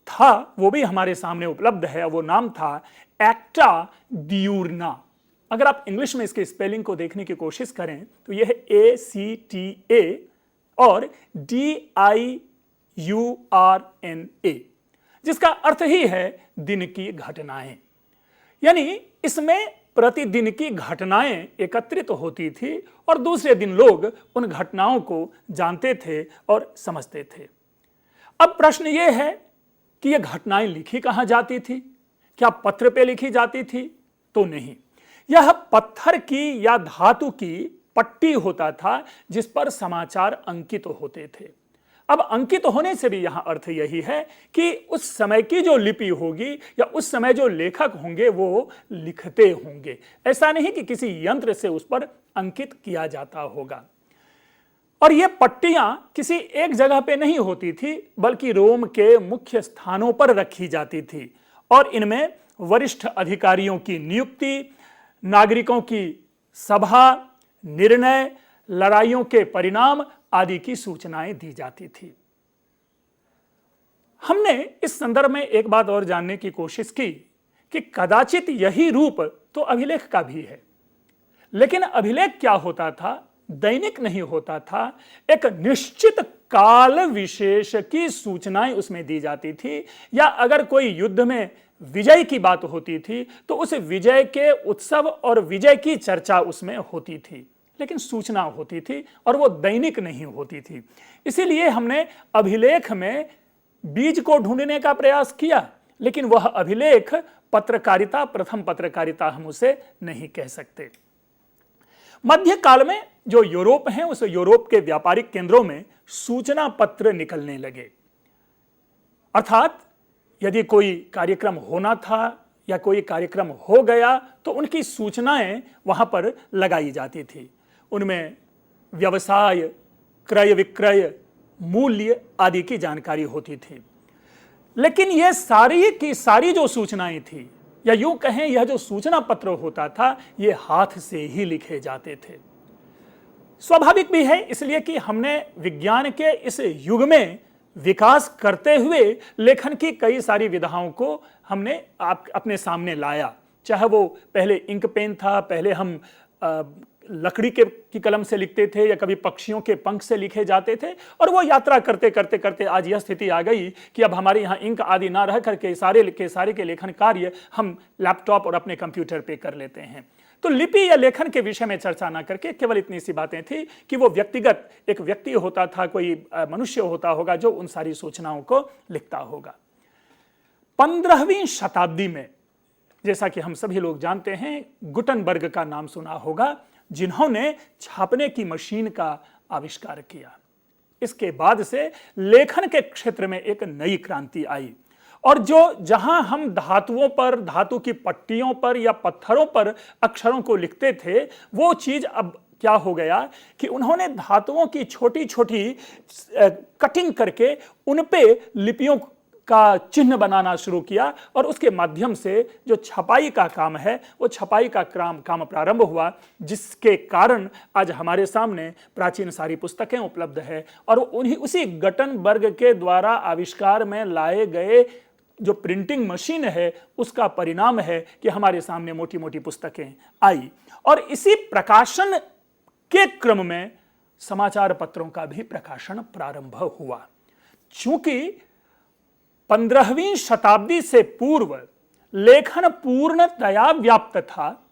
था वो भी हमारे सामने उपलब्ध है। वो नाम था एक्टा दियूर्ना। अगर आप इंग्लिश में इसके स्पेलिंग को देखने की कोशिश करें तो यह है ACTA और DIURNA, जिसका अर्थ ही है दिन की घटनाएं। यानी इसमें प्रतिदिन की घटनाएं एकत्रित होती थी और दूसरे दिन लोग उन घटनाओं को जानते थे और समझते थे। अब प्रश्न यह है कि ये घटनाएं लिखी कहां जाती थी? क्या पत्र पे लिखी जाती थी? तो नहीं, यह पत्थर की या धातु की पट्टी होता था जिस पर समाचार अंकित होते थे। अब अंकित होने से भी यहां अर्थ यही है कि उस समय की जो लिपि होगी या उस समय जो लेखक होंगे वो लिखते होंगे। ऐसा नहीं कि किसी यंत्र से उस पर अंकित किया जाता होगा। और ये पट्टियां किसी एक जगह पे नहीं होती थी, बल्कि रोम के मुख्य स्थानों पर रखी जाती थी और इनमें वरिष्ठ अधिकारियों की नियुक्ति, नागरिकों की सभा, निर्णय, लड़ाइयों के परिणाम आदि की सूचनाएं दी जाती थी। हमने इस संदर्भ में एक बात और जानने की कोशिश की कि कदाचित यही रूप तो अभिलेख का भी है, लेकिन अभिलेख क्या होता था? दैनिक नहीं होता था, एक निश्चित काल विशेष की सूचनाएं उसमें दी जाती थी। या अगर कोई युद्ध में विजय की बात होती थी तो उस विजय के उत्सव और विजय की चर्चा उसमें होती थी, लेकिन सूचना होती थी और वो दैनिक नहीं होती थी। इसीलिए हमने अभिलेख में बीज को ढूंढने का प्रयास किया, लेकिन वह अभिलेख पत्रकारिता, प्रथम पत्रकारिता हम उसे नहीं कह सकते। मध्यकाल में जो यूरोप है, उस यूरोप के व्यापारिक केंद्रों में सूचना पत्र निकलने लगे। अर्थात यदि कोई कार्यक्रम होना था या कोई कार्यक्रम हो गया तो उनकी सूचनाएं वहां पर लगाई जाती थी। उनमें व्यवसाय, क्रय विक्रय, मूल्य आदि की जानकारी होती थी। लेकिन यह सारी की सारी जो सूचनाएं थी, या यूं कहें यह जो सूचना पत्र होता था, ये हाथ से ही लिखे जाते थे। स्वाभाविक भी है, इसलिए कि हमने विज्ञान के इस युग में विकास करते हुए लेखन की कई सारी विधाओं को हमने अपने सामने लाया। चाहे वो पहले इंक पेन था, पहले हम लकड़ी की कलम से लिखते थे या कभी पक्षियों के पंख से लिखे जाते थे, और वो यात्रा करते करते करते आज यह स्थिति आ गई कि अब हमारे यहाँ इंक आदि ना रह करके सारे के लेखन कार्य हम लैपटॉप और अपने कंप्यूटर पे कर लेते हैं। तो लिपि या लेखन के विषय में चर्चा ना करके केवल इतनी सी बातें थी कि वो व्यक्तिगत एक व्यक्ति होता था, कोई मनुष्य होता होगा जो उन सारी सूचनाओं को लिखता होगा। 15वीं शताब्दी में, जैसा कि हम सभी लोग जानते हैं, गुटनबर्ग का नाम सुना होगा, जिन्होंने छापने की मशीन का आविष्कार किया। इसके बाद से लेखन के क्षेत्र में एक नई क्रांति आई, और जहां हम धातुओं पर, धातु की पट्टियों पर या पत्थरों पर अक्षरों को लिखते थे, वो चीज अब क्या हो गया कि उन्होंने धातुओं की छोटी छोटी कटिंग करके उन पे लिपियों का चिन्ह बनाना शुरू किया, और उसके माध्यम से जो छपाई का काम है वो छपाई का काम प्रारंभ हुआ, जिसके कारण आज हमारे सामने प्राचीन सारी पुस्तकें उपलब्ध है। और उसी गुटनबर्ग के द्वारा आविष्कार में लाए गए जो प्रिंटिंग मशीन है उसका परिणाम है कि हमारे सामने मोटी मोटी पुस्तकें आई। और इसी प्रकाशन के क्रम में समाचार पत्रों का भी प्रकाशन प्रारंभ हुआ। चूंकि 15वीं शताब्दी से पूर्व लेखन पूर्णतया व्याप्त था,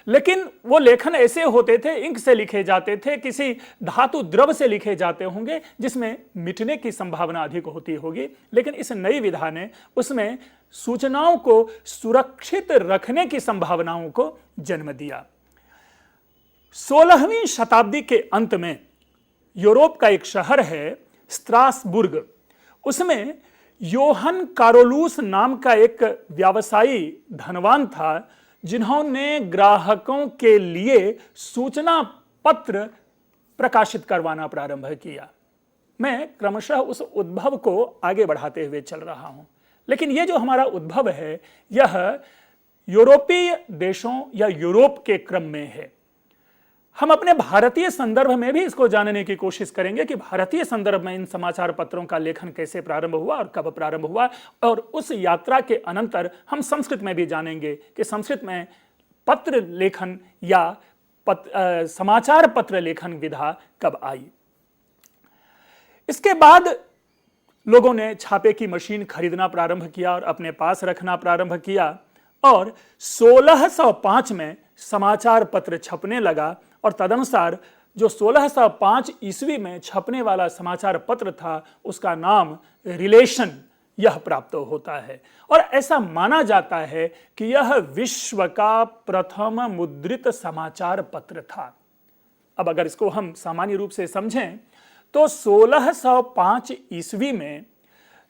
लेकिन वो लेखन ऐसे होते थे, इंक से लिखे जाते थे, किसी धातु द्रव से लिखे जाते होंगे जिसमें मिटने की संभावना अधिक होती होगी। लेकिन इस नई विधा ने उसमें सूचनाओं को सुरक्षित रखने की संभावनाओं को जन्म दिया। 16वीं शताब्दी के अंत में यूरोप का एक शहर है स्ट्रासबुर्ग, उसमें योहन कारोलूस नाम का एक व्यवसायी धनवान था, जिन्होंने ग्राहकों के लिए सूचना पत्र प्रकाशित करवाना प्रारंभ किया। मैं क्रमशः उस उद्भव को आगे बढ़ाते हुए चल रहा हूं, लेकिन यह जो हमारा उद्भव है यह यूरोपीय देशों या यूरोप के क्रम में है। हम अपने भारतीय संदर्भ में भी इसको जानने की कोशिश करेंगे कि भारतीय संदर्भ में इन समाचार पत्रों का लेखन कैसे प्रारंभ हुआ और कब प्रारंभ हुआ, और उस यात्रा के अनंतर हम संस्कृत में भी जानेंगे कि संस्कृत में पत्र लेखन या समाचार पत्र लेखन विधा कब आई। इसके बाद लोगों ने छापे की मशीन खरीदना प्रारंभ किया और अपने पास रखना प्रारंभ किया, और 1605 में समाचार पत्र छपने लगा, और तदनुसार जो 1605 ईस्वी में छपने वाला समाचार पत्र था उसका नाम रिलेशन यह प्राप्त होता है। और ऐसा माना जाता है कि यह विश्व का प्रथम मुद्रित समाचार पत्र था। अब अगर इसको हम सामान्य रूप से समझें तो 1605 ईस्वी में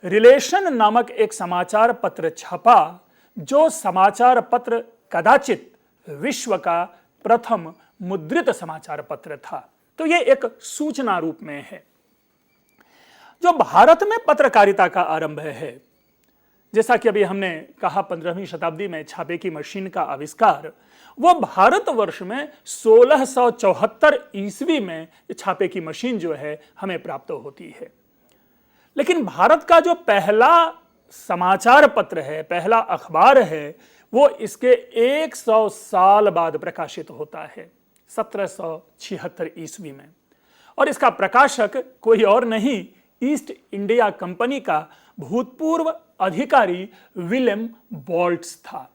रिलेशन नामक एक समाचार पत्र छपा, जो समाचार पत्र कदाचित विश्व का प्रथम मुद्रित समाचार पत्र था। तो यह एक सूचना रूप में है। जो भारत में पत्रकारिता का आरंभ है, जैसा कि अभी हमने कहा 15वीं शताब्दी में छापे की मशीन का आविष्कार, वो भारतवर्ष में 1674 ईस्वी में छापे की मशीन जो है हमें प्राप्त होती है। लेकिन भारत का जो पहला समाचार पत्र है, पहला अखबार है, वो इसके 100 साल बाद प्रकाशित होता है, 1776 ईस्वी में। और इसका प्रकाशक कोई और नहीं, ईस्ट इंडिया कंपनी का भूतपूर्व अधिकारी विलियम बोल्ट्स था।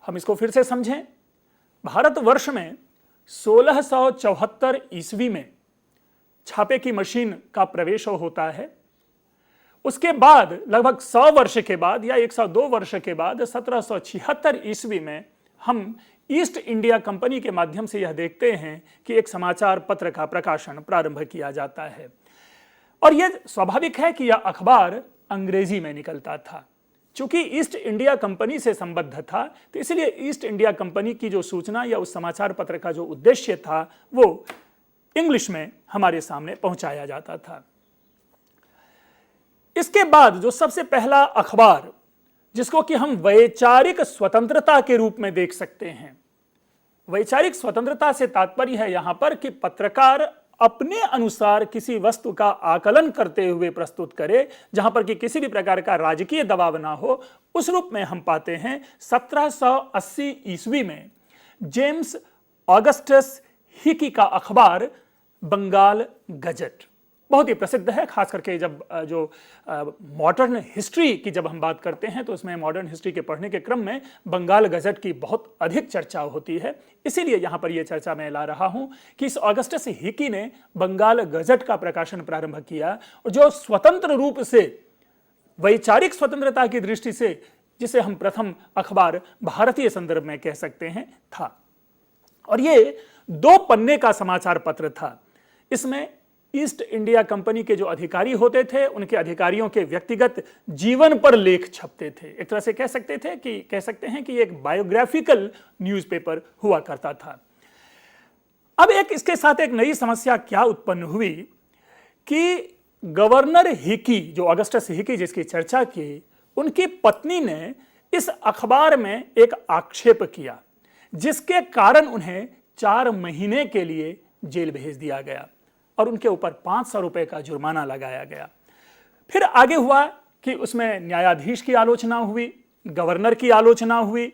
हम इसको फिर से समझें। भारतवर्ष में 1674 ईस्वी में छापे की मशीन का प्रवेश होता है। उसके बाद लगभग 100 वर्ष के बाद या 102 वर्ष के बाद 1776 ईस्वी में हम ईस्ट इंडिया कंपनी के माध्यम से यह देखते हैं कि एक समाचार पत्र का प्रकाशन प्रारंभ किया जाता है। और यह स्वाभाविक है कि यह अखबार अंग्रेजी में निकलता था। चूंकि ईस्ट इंडिया कंपनी से संबद्ध था, तो इसलिए ईस्ट इंडिया कंपनी की जो सूचना या उस समाचार पत्र का जो उद्देश्य था वो इंग्लिश में हमारे सामने पहुंचाया जाता था। इसके बाद जो सबसे पहला अखबार, जिसको कि हम वैचारिक स्वतंत्रता के रूप में देख सकते हैं, वैचारिक स्वतंत्रता से तात्पर्य है यहां पर कि पत्रकार अपने अनुसार किसी वस्तु का आकलन करते हुए प्रस्तुत करे, जहां पर कि किसी भी प्रकार का राजकीय दबाव ना हो, उस रूप में हम पाते हैं 1780 ईस्वी में जेम्स ऑगस्टस हिकी का अखबार बंगाल गजट बहुत ही प्रसिद्ध है, खास करके जब जो मॉडर्न हिस्ट्री की जब हम बात करते हैं तो उसमें मॉडर्न हिस्ट्री के पढ़ने के क्रम में बंगाल गजट की बहुत अधिक चर्चा होती है। इसीलिए यहां पर यह चर्चा मैं ला रहा हूं कि इस ऑगस्टस हिकी ने बंगाल गजट का प्रकाशन प्रारंभ किया और जो स्वतंत्र रूप से वैचारिक स्वतंत्रता की दृष्टि से जिसे हम प्रथम अखबार भारतीय संदर्भ में कह सकते हैं था। और ये 2 पन्ने का समाचार पत्र था। इसमें ईस्ट इंडिया कंपनी के जो अधिकारी होते थे उनके अधिकारियों के व्यक्तिगत जीवन पर लेख छपते थे। एक तरह से कह सकते हैं कि एक बायोग्राफिकल न्यूज़पेपर हुआ करता था। अब इसके साथ एक नई समस्या क्या उत्पन्न हुई कि गवर्नर हिकी, जो ऑगस्टस हिकी जिसकी चर्चा की, उनकी पत्नी ने इस अखबार में एक आक्षेप किया जिसके कारण उन्हें 4 महीने के लिए जेल भेज दिया गया और उनके ऊपर 500 रुपए का जुर्माना लगाया गया। फिर आगे हुआ कि उसमें न्यायाधीश की आलोचना हुई, गवर्नर की आलोचना हुई,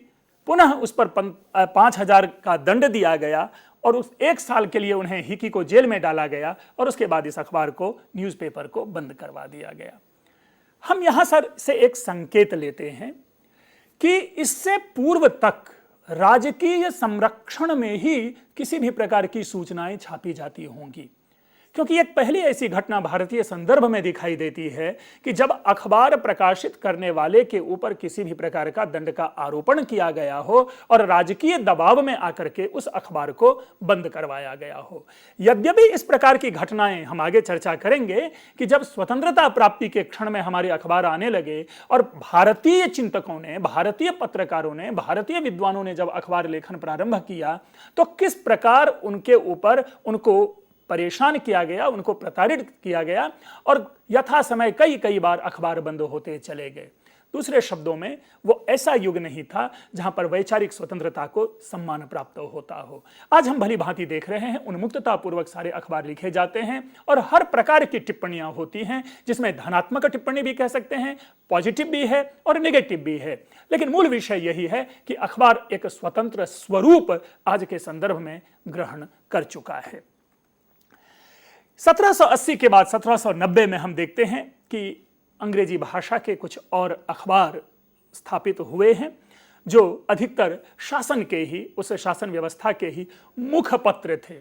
पुनः उस पर 5000 का दंड दिया गया और उस 1 साल के लिए उन्हें हिकी को जेल में डाला गया और उसके बाद इस अखबार को, न्यूज़पेपर को बंद करवा दिया गया। हम यहां से एक संकेत लेते हैं कि इससे पूर्व तक राजकीय संरक्षण में ही किसी भी प्रकार की सूचनाएं छापी जाती होंगी, क्योंकि एक पहली ऐसी घटना भारतीय संदर्भ में दिखाई देती है कि जब अखबार प्रकाशित करने वाले के ऊपर किसी भी प्रकार का दंड का आरोपण किया गया हो और राजकीय दबाव में आकर के उस अखबार को बंद करवाया गया हो। यद्यपि इस प्रकार की घटनाएं हम आगे चर्चा करेंगे कि जब स्वतंत्रता प्राप्ति के क्षण में हमारे अखबार आने लगे और भारतीय चिंतकों ने, भारतीय पत्रकारों ने, भारतीय विद्वानों ने जब अखबार लेखन प्रारंभ किया तो किस प्रकार उनके ऊपर उनको परेशान किया गया, उनको प्रताड़ित किया गया और यथा समय कई बार अखबार बंद होते चले गए। दूसरे शब्दों में वो ऐसा युग नहीं था जहां पर वैचारिक स्वतंत्रता को सम्मान प्राप्त होता हो। आज हम भली भांति देख रहे हैं उन्मुक्तता पूर्वक सारे अखबार लिखे जाते हैं और हर प्रकार की टिप्पणियां होती हैं, जिसमें धनात्मक टिप्पणी भी कह सकते हैं, पॉजिटिव भी है और नेगेटिव भी है। लेकिन मूल विषय यही है कि अखबार एक स्वतंत्र स्वरूप आज के संदर्भ में ग्रहण कर चुका है। 1780 के बाद 1790 में हम देखते हैं कि अंग्रेजी भाषा के कुछ और अखबार स्थापित हुए हैं जो अधिकतर शासन के ही, उस शासन व्यवस्था के ही मुखपत्र थे।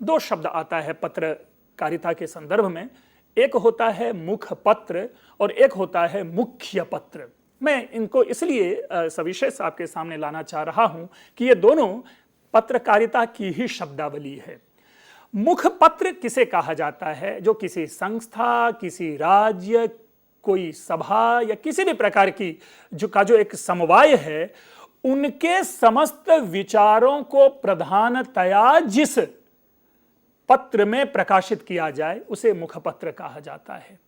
2 शब्द आता है पत्रकारिता के संदर्भ में, एक होता है मुखपत्र और एक होता है मुख्य पत्र। मैं इनको इसलिए सविशेष आपके सामने लाना चाह रहा हूं कि ये दोनों पत्रकारिता की ही शब्दावली है। मुखपत्र किसे कहा जाता है? जो किसी संस्था, किसी राज्य, कोई सभा या किसी भी प्रकार की जो एक समवाय है, उनके समस्त विचारों को प्रधानतया जिस पत्र में प्रकाशित किया जाए उसे मुखपत्र कहा जाता है।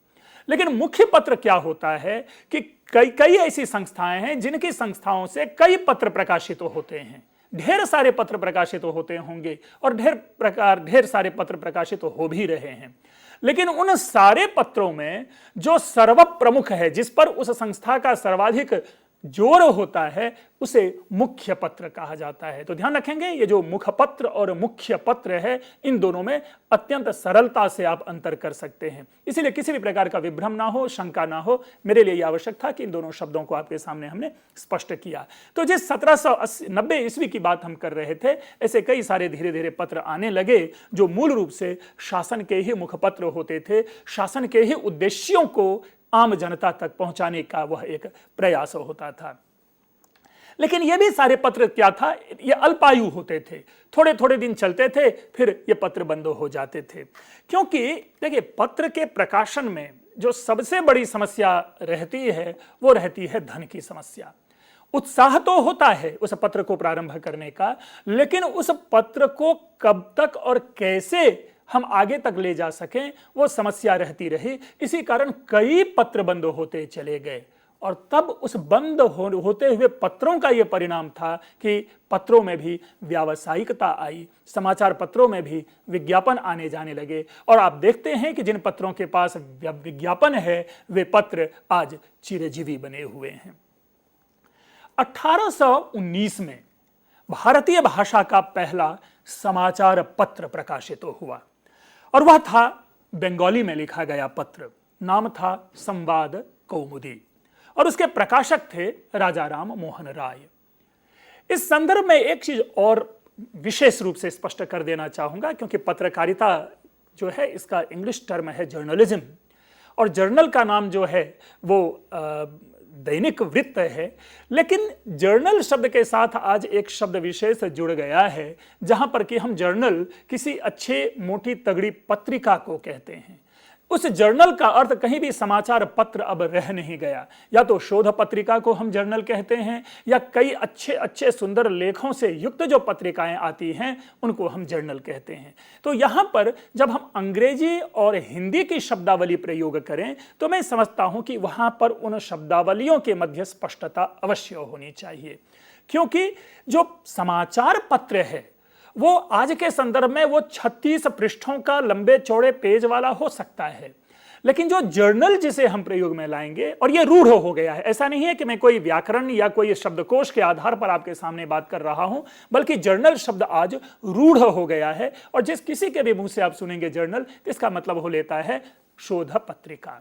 लेकिन मुख्य पत्र क्या होता है कि कई ऐसी संस्थाएं हैं जिनकी संस्थाओं से कई पत्र प्रकाशित होते हैं, ढेर सारे पत्र प्रकाशित होते होंगे और ढेर सारे पत्र प्रकाशित हो भी रहे हैं। लेकिन उन सारे पत्रों में जो सर्वप्रमुख है, जिस पर उस संस्था का सर्वाधिक जोर होता है, उसे मुख्य पत्र कहा जाता है। तो ध्यान रखेंगे, ये जो मुखपत्र और मुख्य पत्र है, इन दोनों में अत्यंत सरलता से आप अंतर कर सकते हैं। इसीलिए किसी भी प्रकार का विभ्रम ना हो, शंका ना हो, मेरे लिए यह आवश्यक था कि इन दोनों शब्दों को आपके सामने हमने स्पष्ट किया। तो जिस 1790 ईस्वी की बात हम कर रहे थे, ऐसे कई सारे धीरे धीरे पत्र आने लगे जो मूल रूप से शासन के ही मुखपत्र होते थे, शासन के ही उद्देश्यों को आम जनता तक पहुंचाने का वह एक प्रयास होता था। लेकिन ये भी सारे पत्र क्या था, ये अल्पायु होते थे, थोड़े थोड़े दिन चलते थे, फिर ये पत्र बंद हो जाते थे। क्योंकि देखिए, पत्र के प्रकाशन में जो सबसे बड़ी समस्या रहती है वो रहती है धन की समस्या। उत्साह तो होता है उस पत्र को प्रारंभ करने का, लेकिन उस पत्र को कब तक और कैसे हम आगे तक ले जा सकें वो समस्या रहती रही। इसी कारण कई पत्र बंद होते चले गए और तब उस बंद होते हुए पत्रों का यह परिणाम था कि पत्रों में भी व्यावसायिकता आई, समाचार पत्रों में भी विज्ञापन आने जाने लगे और आप देखते हैं कि जिन पत्रों के पास विज्ञापन है वे पत्र आज चिरजीवी बने हुए हैं। 1819 में भारतीय भाषा का पहला समाचार पत्र प्रकाशित हुआ और वह था बंगाली में लिखा गया पत्र। नाम था संवाद कौमुदी और उसके प्रकाशक थे राजा राम मोहन राय। इस संदर्भ में एक चीज और विशेष रूप से स्पष्ट कर देना चाहूंगा, क्योंकि पत्रकारिता जो है इसका इंग्लिश टर्म है जर्नलिज्म, और जर्नल का नाम जो है वो दैनिक वृत्त है, लेकिन जर्नल शब्द के साथ आज एक शब्द विशेष जुड़ गया है, जहां पर कि हम जर्नल किसी अच्छे मोटी तगड़ी पत्रिका को कहते हैं। उस जर्नल का अर्थ कहीं भी समाचार पत्र अब रह नहीं गया। या तो शोध पत्रिका को हम जर्नल कहते हैं, या कई अच्छे अच्छे सुंदर लेखों से युक्त जो पत्रिकाएं आती हैं उनको हम जर्नल कहते हैं। तो यहां पर जब हम अंग्रेजी और हिंदी की शब्दावली प्रयोग करें तो मैं समझता हूं कि वहां पर उन शब्दावलियों के मध्य स्पष्टता अवश्य होनी चाहिए, क्योंकि जो समाचार पत्र है वो आज के संदर्भ में वो 36 पृष्ठों का लंबे चौड़े पेज वाला हो सकता है, लेकिन जो जर्नल जिसे हम प्रयोग में लाएंगे, और ये रूढ़ हो गया है, ऐसा नहीं है कि मैं कोई व्याकरण या कोई शब्दकोश के आधार पर आपके सामने बात कर रहा हूं, बल्कि जर्नल शब्द आज रूढ़ हो गया है, और जिस किसी के भी मुंह से आप सुनेंगे जर्नल, इसका मतलब हो लेता है शोध पत्रिका।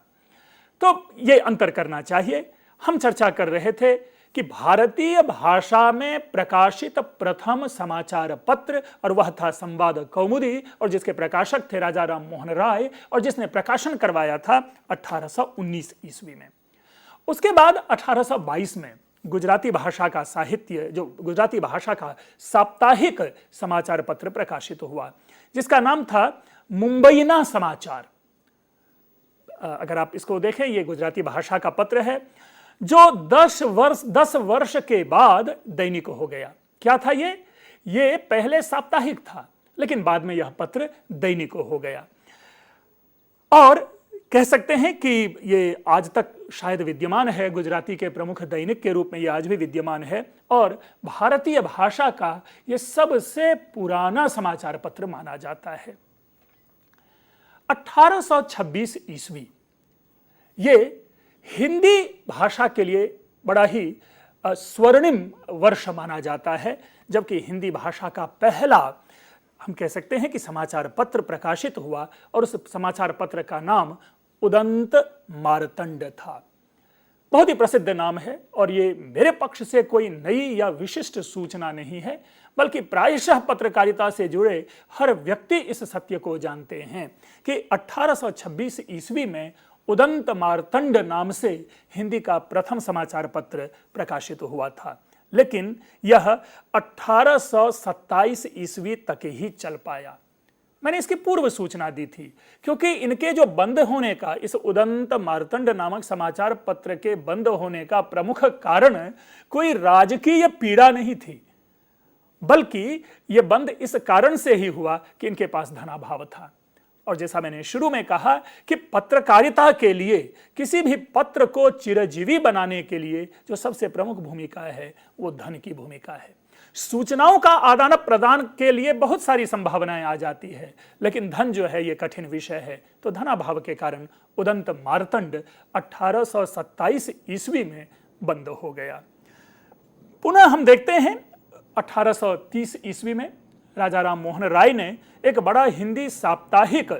तो ये अंतर करना चाहिए। हम चर्चा कर रहे थे कि भारतीय भाषा में प्रकाशित प्रथम समाचार पत्र, और वह था संवाद कौमुदी, और जिसके प्रकाशक थे राजा राम मोहन राय, और जिसने प्रकाशन करवाया था 1819 ईस्वी में। उसके बाद 1822 में गुजराती भाषा का साहित्य, जो गुजराती भाषा का साप्ताहिक समाचार पत्र प्रकाशित हुआ, जिसका नाम था मुंबईना समाचार। अगर आप इसको देखें, ये गुजराती भाषा का पत्र है जो 10 वर्ष के बाद दैनिक हो गया। क्या था ये पहले साप्ताहिक था, लेकिन बाद में यह पत्र दैनिक हो गया, और कह सकते हैं कि ये आज तक शायद विद्यमान है, गुजराती के प्रमुख दैनिक के रूप में ये आज भी विद्यमान है, और भारतीय भाषा का ये सबसे पुराना समाचार पत्र माना जाता है। 1826 ईस्वी ये हिंदी भाषा के लिए बड़ा ही स्वर्णिम वर्ष माना जाता है, जबकि हिंदी भाषा का पहला, हम कह सकते हैं कि समाचार पत्र प्रकाशित हुआ, और उस समाचार पत्र का नाम उदंत मार्तंड था। बहुत ही प्रसिद्ध नाम है, और ये मेरे पक्ष से कोई नई या विशिष्ट सूचना नहीं है, बल्कि प्रायशः पत्रकारिता से जुड़े हर व्यक्ति इस सत्य को जानते हैं कि 1826 ईस्वी में उदंत मार्तंड नाम से हिंदी का प्रथम समाचार पत्र प्रकाशित हुआ था, लेकिन यह 1827 ईस्वी तक ही चल पाया। मैंने इसकी पूर्व सूचना दी थी, क्योंकि इनके जो बंद होने का, इस उदंत मार्तंड नामक समाचार पत्र के बंद होने का प्रमुख कारण कोई राजकीय पीड़ा नहीं थी, बल्कि यह बंद इस कारण से ही हुआ कि इनके पास धनाभाव था। और जैसा मैंने शुरू में कहा कि पत्रकारिता के लिए, किसी भी पत्र को चिरजीवी बनाने के लिए जो सबसे प्रमुख भूमिका है वो धन की भूमिका है। सूचनाओं का आदान प्रदान के लिए बहुत सारी संभावनाएं आ जाती है, लेकिन धन जो है ये कठिन विषय है। तो धनाभाव के कारण उदंत मार्तंड 1827 ईस्वी में बंद हो गया। पुनः हम देखते हैं 1830 ईस्वी में राजा राम मोहन राय ने एक बड़ा हिंदी साप्ताहिक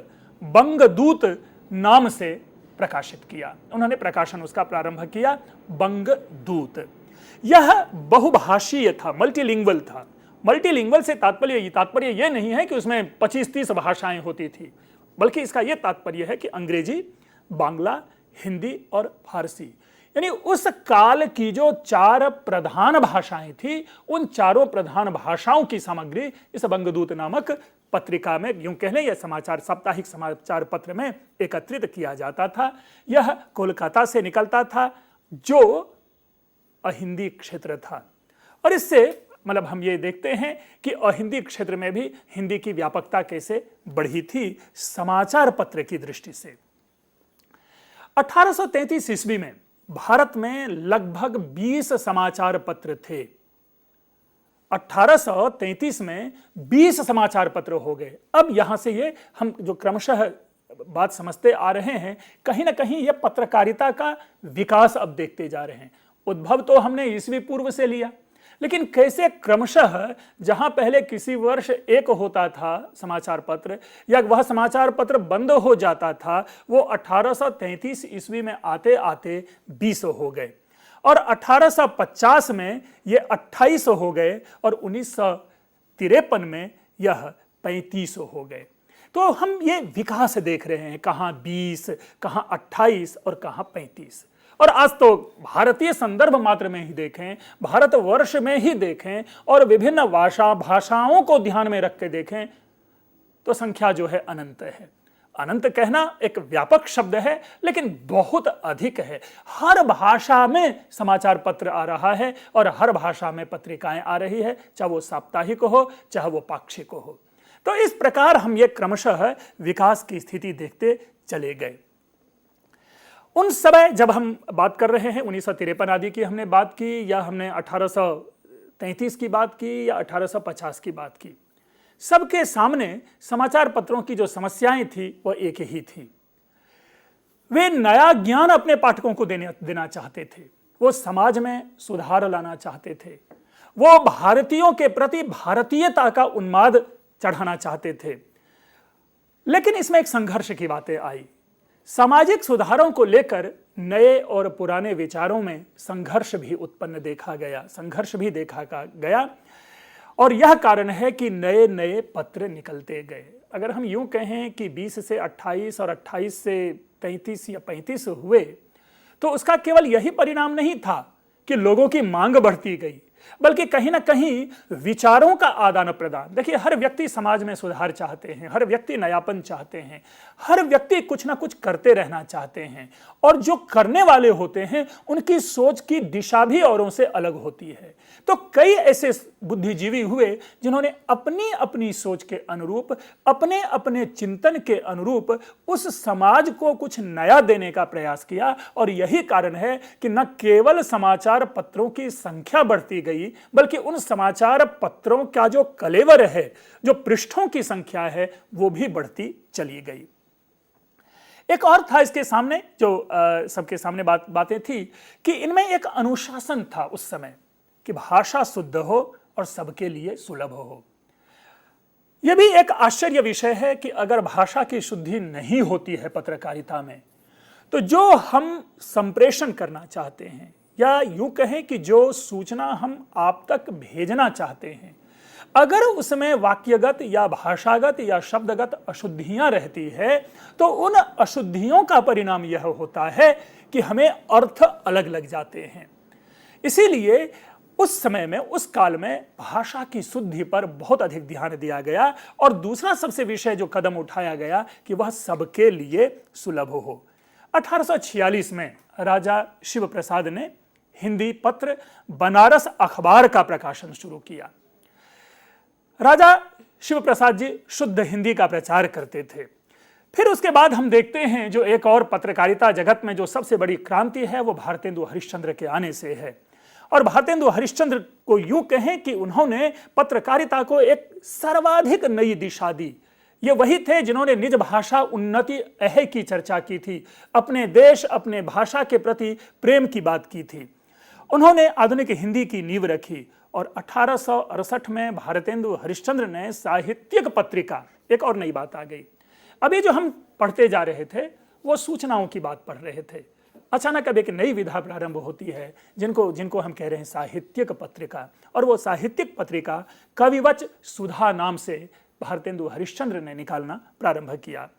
बंगदूत नाम से प्रकाशित किया। उन्होंने प्रकाशन उसका प्रारंभ किया, बंगदूत। यह बहुभाषीय था, मल्टीलिंगुअल था। मल्टीलिंगुअल से तात्पर्य यह नहीं है कि उसमें 25-30 भाषाएं होती थी, बल्कि इसका यह तात्पर्य है कि अंग्रेजी, बांग्ला, हिंदी और फारसी, यानी उस काल की जो 4 प्रधान भाषाएं थी, उन चारों प्रधान भाषाओं की सामग्री इस बंगदूत नामक पत्रिका में, यूं कह लें यह समाचार, साप्ताहिक समाचार पत्र में एकत्रित किया जाता था। यह कोलकाता से निकलता था, जो अहिंदी क्षेत्र था, और इससे मतलब हम ये देखते हैं कि अहिंदी क्षेत्र में भी हिंदी की व्यापकता कैसे बढ़ी थी समाचार पत्र की दृष्टि से। 1833 ईस्वी में भारत में लगभग 20 समाचार पत्र थे। 1833 में 20 समाचार पत्र हो गए। अब यहां से ये हम जो क्रमशः बात समझते आ रहे हैं, कहीं ना कहीं यह पत्रकारिता का विकास अब देखते जा रहे हैं। उद्भव तो हमने ईस्वी पूर्व से लिया, लेकिन कैसे क्रमशः जहां पहले किसी वर्ष एक होता था समाचार पत्र या वह समाचार पत्र बंद हो जाता था, वो 1833 ईस्वी में आते आते 20 हो गए और 1850 में ये 28 हो गए और 1953 में यह 35 हो गए। तो हम ये विकास देख रहे हैं, कहां 20, कहां 28 और कहां 35। और आज तो भारतीय संदर्भ मात्र में ही देखें, भारतवर्ष में ही देखें और विभिन्न भाषाओं को ध्यान में रख के देखें तो संख्या जो है अनंत है। अनंत कहना एक व्यापक शब्द है, लेकिन बहुत अधिक है। हर भाषा में समाचार पत्र आ रहा है और हर भाषा में पत्रिकाएं आ रही है, चाहे वो साप्ताहिक हो चाहे वो पाक्षिक हो। तो इस प्रकार हम ये क्रमशः विकास की स्थिति देखते चले गए। उन समय जब हम बात कर रहे हैं 1953 आदि की हमने बात की, या हमने 1833 की बात की या 1850 की बात की, सबके सामने समाचार पत्रों की जो समस्याएं थी वो एक ही थी। वे नया ज्ञान अपने पाठकों को देना चाहते थे, वो समाज में सुधार लाना चाहते थे, वो भारतीयों के प्रति भारतीयता का उन्माद चढ़ाना चाहते थे। लेकिन इसमें एक संघर्ष की बातें आई। सामाजिक सुधारों को लेकर नए और पुराने विचारों में संघर्ष भी उत्पन्न देखा गया, संघर्ष भी देखा गया और यह कारण है कि नए नए पत्र निकलते गए। अगर हम यूं कहें कि 20 से 28 और 28 से 33 या 35 हुए, तो उसका केवल यही परिणाम नहीं था कि लोगों की मांग बढ़ती गई, बल्कि कहीं ना कहीं विचारों का आदान प्रदान। देखिए, हर व्यक्ति समाज में सुधार चाहते हैं, हर व्यक्ति नयापन चाहते हैं, हर व्यक्ति कुछ ना कुछ करते रहना चाहते हैं, और जो करने वाले होते हैं उनकी सोच की दिशा भी औरों से अलग होती है। तो कई ऐसे बुद्धिजीवी हुए जिन्होंने अपनी अपनी सोच के अनुरूप, अपने अपने चिंतन के अनुरूप उस समाज को कुछ नया देने का प्रयास किया। और यही कारण है कि न केवल समाचार पत्रों की संख्या बढ़ती गई, बल्कि उन समाचार पत्रों का जो कलेवर है, जो पृष्ठों की संख्या है, वो भी बढ़ती चली गई। एक और था इसके सामने, जो सबके सामने बातें थी कि इनमें एक अनुशासन था उस समय कि भाषा शुद्ध हो और सबके लिए सुलभ हो। यह भी एक आश्चर्य विषय है कि अगर भाषा की शुद्धि नहीं होती है पत्रकारिता में, तो जो हम संप्रेषण करना चाहते हैं, या यूं कहें कि जो सूचना हम आप तक भेजना चाहते हैं, अगर उसमें वाक्यगत या भाषागत या शब्दगत अशुद्धियां रहती है, तो उन अशुद्धियों का परिणाम यह होता है कि हमें अर्थ अलग लग जाते हैं। इसीलिए उस समय में, उस काल में भाषा की शुद्धि पर बहुत अधिक ध्यान दिया गया। और दूसरा सबसे विषय जो कदम उठाया गया कि वह सबके लिए सुलभ हो। 1846 में राजा शिव प्रसाद ने हिंदी पत्र बनारस अखबार का प्रकाशन शुरू किया। राजा शिव प्रसाद जी शुद्ध हिंदी का प्रचार करते थे। फिर उसके बाद हम देखते हैं जो एक और पत्रकारिता जगत में जो सबसे बड़ी क्रांति है, वो भारतेंदु हरिश्चंद्र के आने से है। और भारतेंदु हरिश्चंद्र को यूं कहें कि उन्होंने पत्रकारिता को एक सर्वाधिक नई दिशा दी। ये वही थे जिन्होंने निज भाषा उन्नति अह की चर्चा की थी, अपने देश, अपने भाषा के प्रति प्रेम की बात की थी। उन्होंने आधुनिक हिंदी की नींव रखी। और 1868 में भारतेंदु हरिश्चंद्र ने साहित्यिक पत्रिका, एक और नई बात आ गई। अभी जो हम पढ़ते जा रहे थे वो सूचनाओं की बात पढ़ रहे थे। अचानक अब एक नई विधा प्रारंभ होती है जिनको हम कह रहे हैं साहित्यिक पत्रिका। और वो साहित्यिक पत्रिका कविवच सुधा नाम से भारतेंदु हरिश्चंद्र ने निकालना प्रारंभ किया।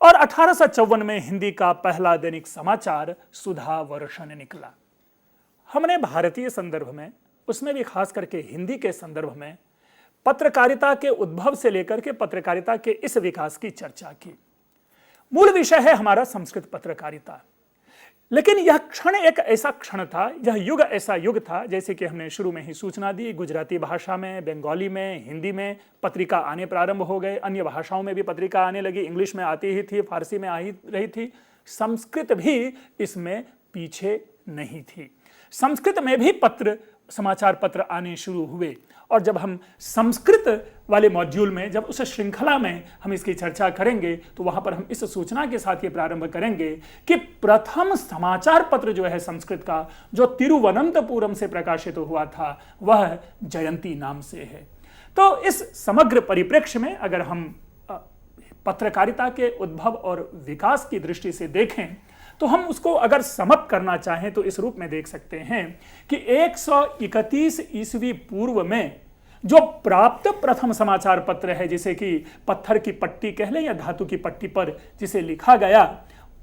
और 1854 में हिंदी का पहला दैनिक समाचार सुधा वर्षन निकला। हमने भारतीय संदर्भ में, उसमें भी खास करके हिंदी के संदर्भ में, पत्रकारिता के उद्भव से लेकर के पत्रकारिता के इस विकास की चर्चा की। मूल विषय है हमारा संस्कृत पत्रकारिता। लेकिन यह क्षण एक ऐसा क्षण था, यह युग ऐसा युग था, जैसे कि हमने शुरू में ही सूचना दी, गुजराती भाषा में, बंगाली में, हिंदी में पत्रिका आने प्रारंभ हो गए। अन्य भाषाओं में भी पत्रिका आने लगी। इंग्लिश में आती ही थी, फारसी में आ ही रही थी। संस्कृत भी इसमें पीछे नहीं थी। संस्कृत में भी पत्र, समाचार पत्र आने शुरू हुए। और जब हम संस्कृत वाले मॉड्यूल में, जब उस श्रृंखला में हम इसकी चर्चा करेंगे, तो वहां पर हम इस सूचना के साथ ये प्रारंभ करेंगे कि प्रथम समाचार पत्र जो है संस्कृत का, जो तिरुवनंतपुरम से प्रकाशित हुआ था, वह जयंती नाम से है। तो इस समग्र परिप्रेक्ष्य में अगर हम पत्रकारिता के उद्भव और विकास की दृष्टि से देखें, तो हम उसको अगर समअप करना चाहें तो इस रूप में देख सकते हैं कि 131 ईस्वी पूर्व में जो प्राप्त प्रथम समाचार पत्र है, जिसे कि पत्थर की पट्टी कह लें या धातु की पट्टी पर जिसे लिखा गया,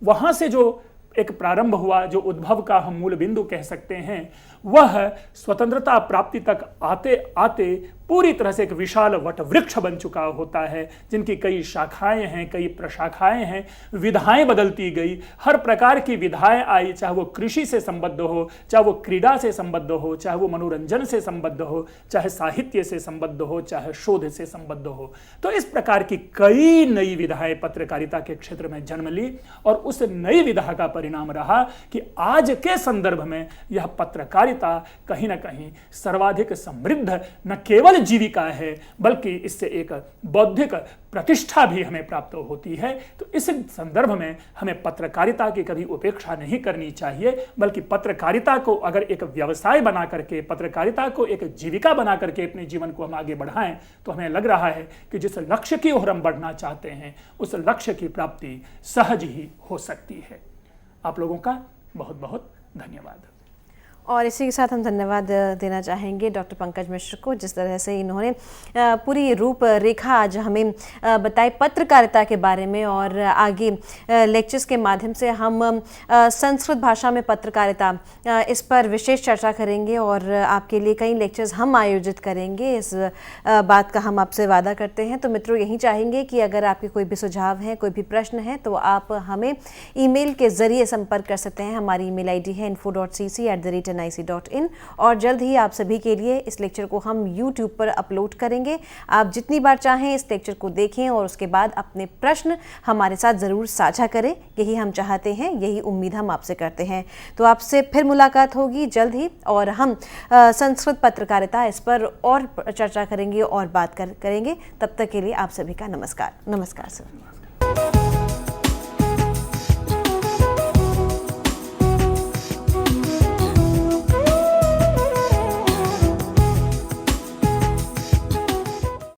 वहां से जो एक प्रारंभ हुआ, जो उद्भव का हम मूल बिंदु कह सकते हैं, वह स्वतंत्रता प्राप्ति तक आते आते पूरी तरह से एक विशाल वटवृक्ष बन चुका होता है, जिनकी कई शाखाएं हैं, कई प्रशाखाएं हैं, विधाएं बदलती गई, हर प्रकार की विधाएं आई, चाहे वो कृषि से संबद्ध हो, चाहे वो क्रीड़ा से संबद्ध हो, चाहे वो मनोरंजन से संबद्ध हो, चाहे साहित्य से संबद्ध हो, चाहे शोध से संबद्ध हो। तो इस प्रकार की कई नई विधाएं पत्रकारिता के क्षेत्र में जन्म ली, और उस नई विधा का परिणाम रहा कि आज के संदर्भ में यह पत्रकारिता कहीं ना कहीं सर्वाधिक समृद्ध न केवल जीविका है, बल्कि इससे एक बौद्धिक प्रतिष्ठा भी हमें प्राप्त होती है। तो इस संदर्भ में हमें पत्रकारिता की कभी उपेक्षा नहीं करनी चाहिए, बल्कि पत्रकारिता को अगर एक व्यवसाय बना करके, पत्रकारिता को एक जीविका बना करके अपने जीवन को हम आगे बढ़ाएं, तो हमें लग रहा है कि जिस लक्ष्य की ओर हम बढ़ना चाहते हैं, उस लक्ष्य की प्राप्ति सहज ही हो सकती है। आप लोगों का बहुत बहुत धन्यवाद। और इसी के साथ हम धन्यवाद देना चाहेंगे डॉक्टर पंकज मिश्र को, जिस तरह से इन्होंने पूरी रूपरेखा आज हमें बताई पत्रकारिता के बारे में, और आगे लेक्चर्स के माध्यम से हम संस्कृत भाषा में पत्रकारिता इस पर विशेष चर्चा करेंगे, और आपके लिए कई लेक्चर्स हम आयोजित करेंगे। इस बात का हम आपसे वादा करते हैं। तो मित्रों, यही चाहेंगे कि अगर आपके कोई भी सुझाव हैं, कोई भी प्रश्न है, तो आप हमें ईमेल के ज़रिए संपर्क कर सकते हैं। हमारी ईमेल आईडी है info.cc@nic.in, और जल्द ही आप सभी के लिए इस लेक्चर को हम YouTube पर अपलोड करेंगे। आप जितनी बार चाहें इस लेक्चर को देखें, और उसके बाद अपने प्रश्न हमारे साथ ज़रूर साझा करें। यही हम चाहते हैं, यही उम्मीद हम आपसे करते हैं। तो आपसे फिर मुलाकात होगी जल्द ही, और हम संस्कृत पत्रकारिता इस पर और चर्चा करेंगे और बात करेंगे। तब तक के लिए आप सभी का नमस्कार। नमस्कार सर।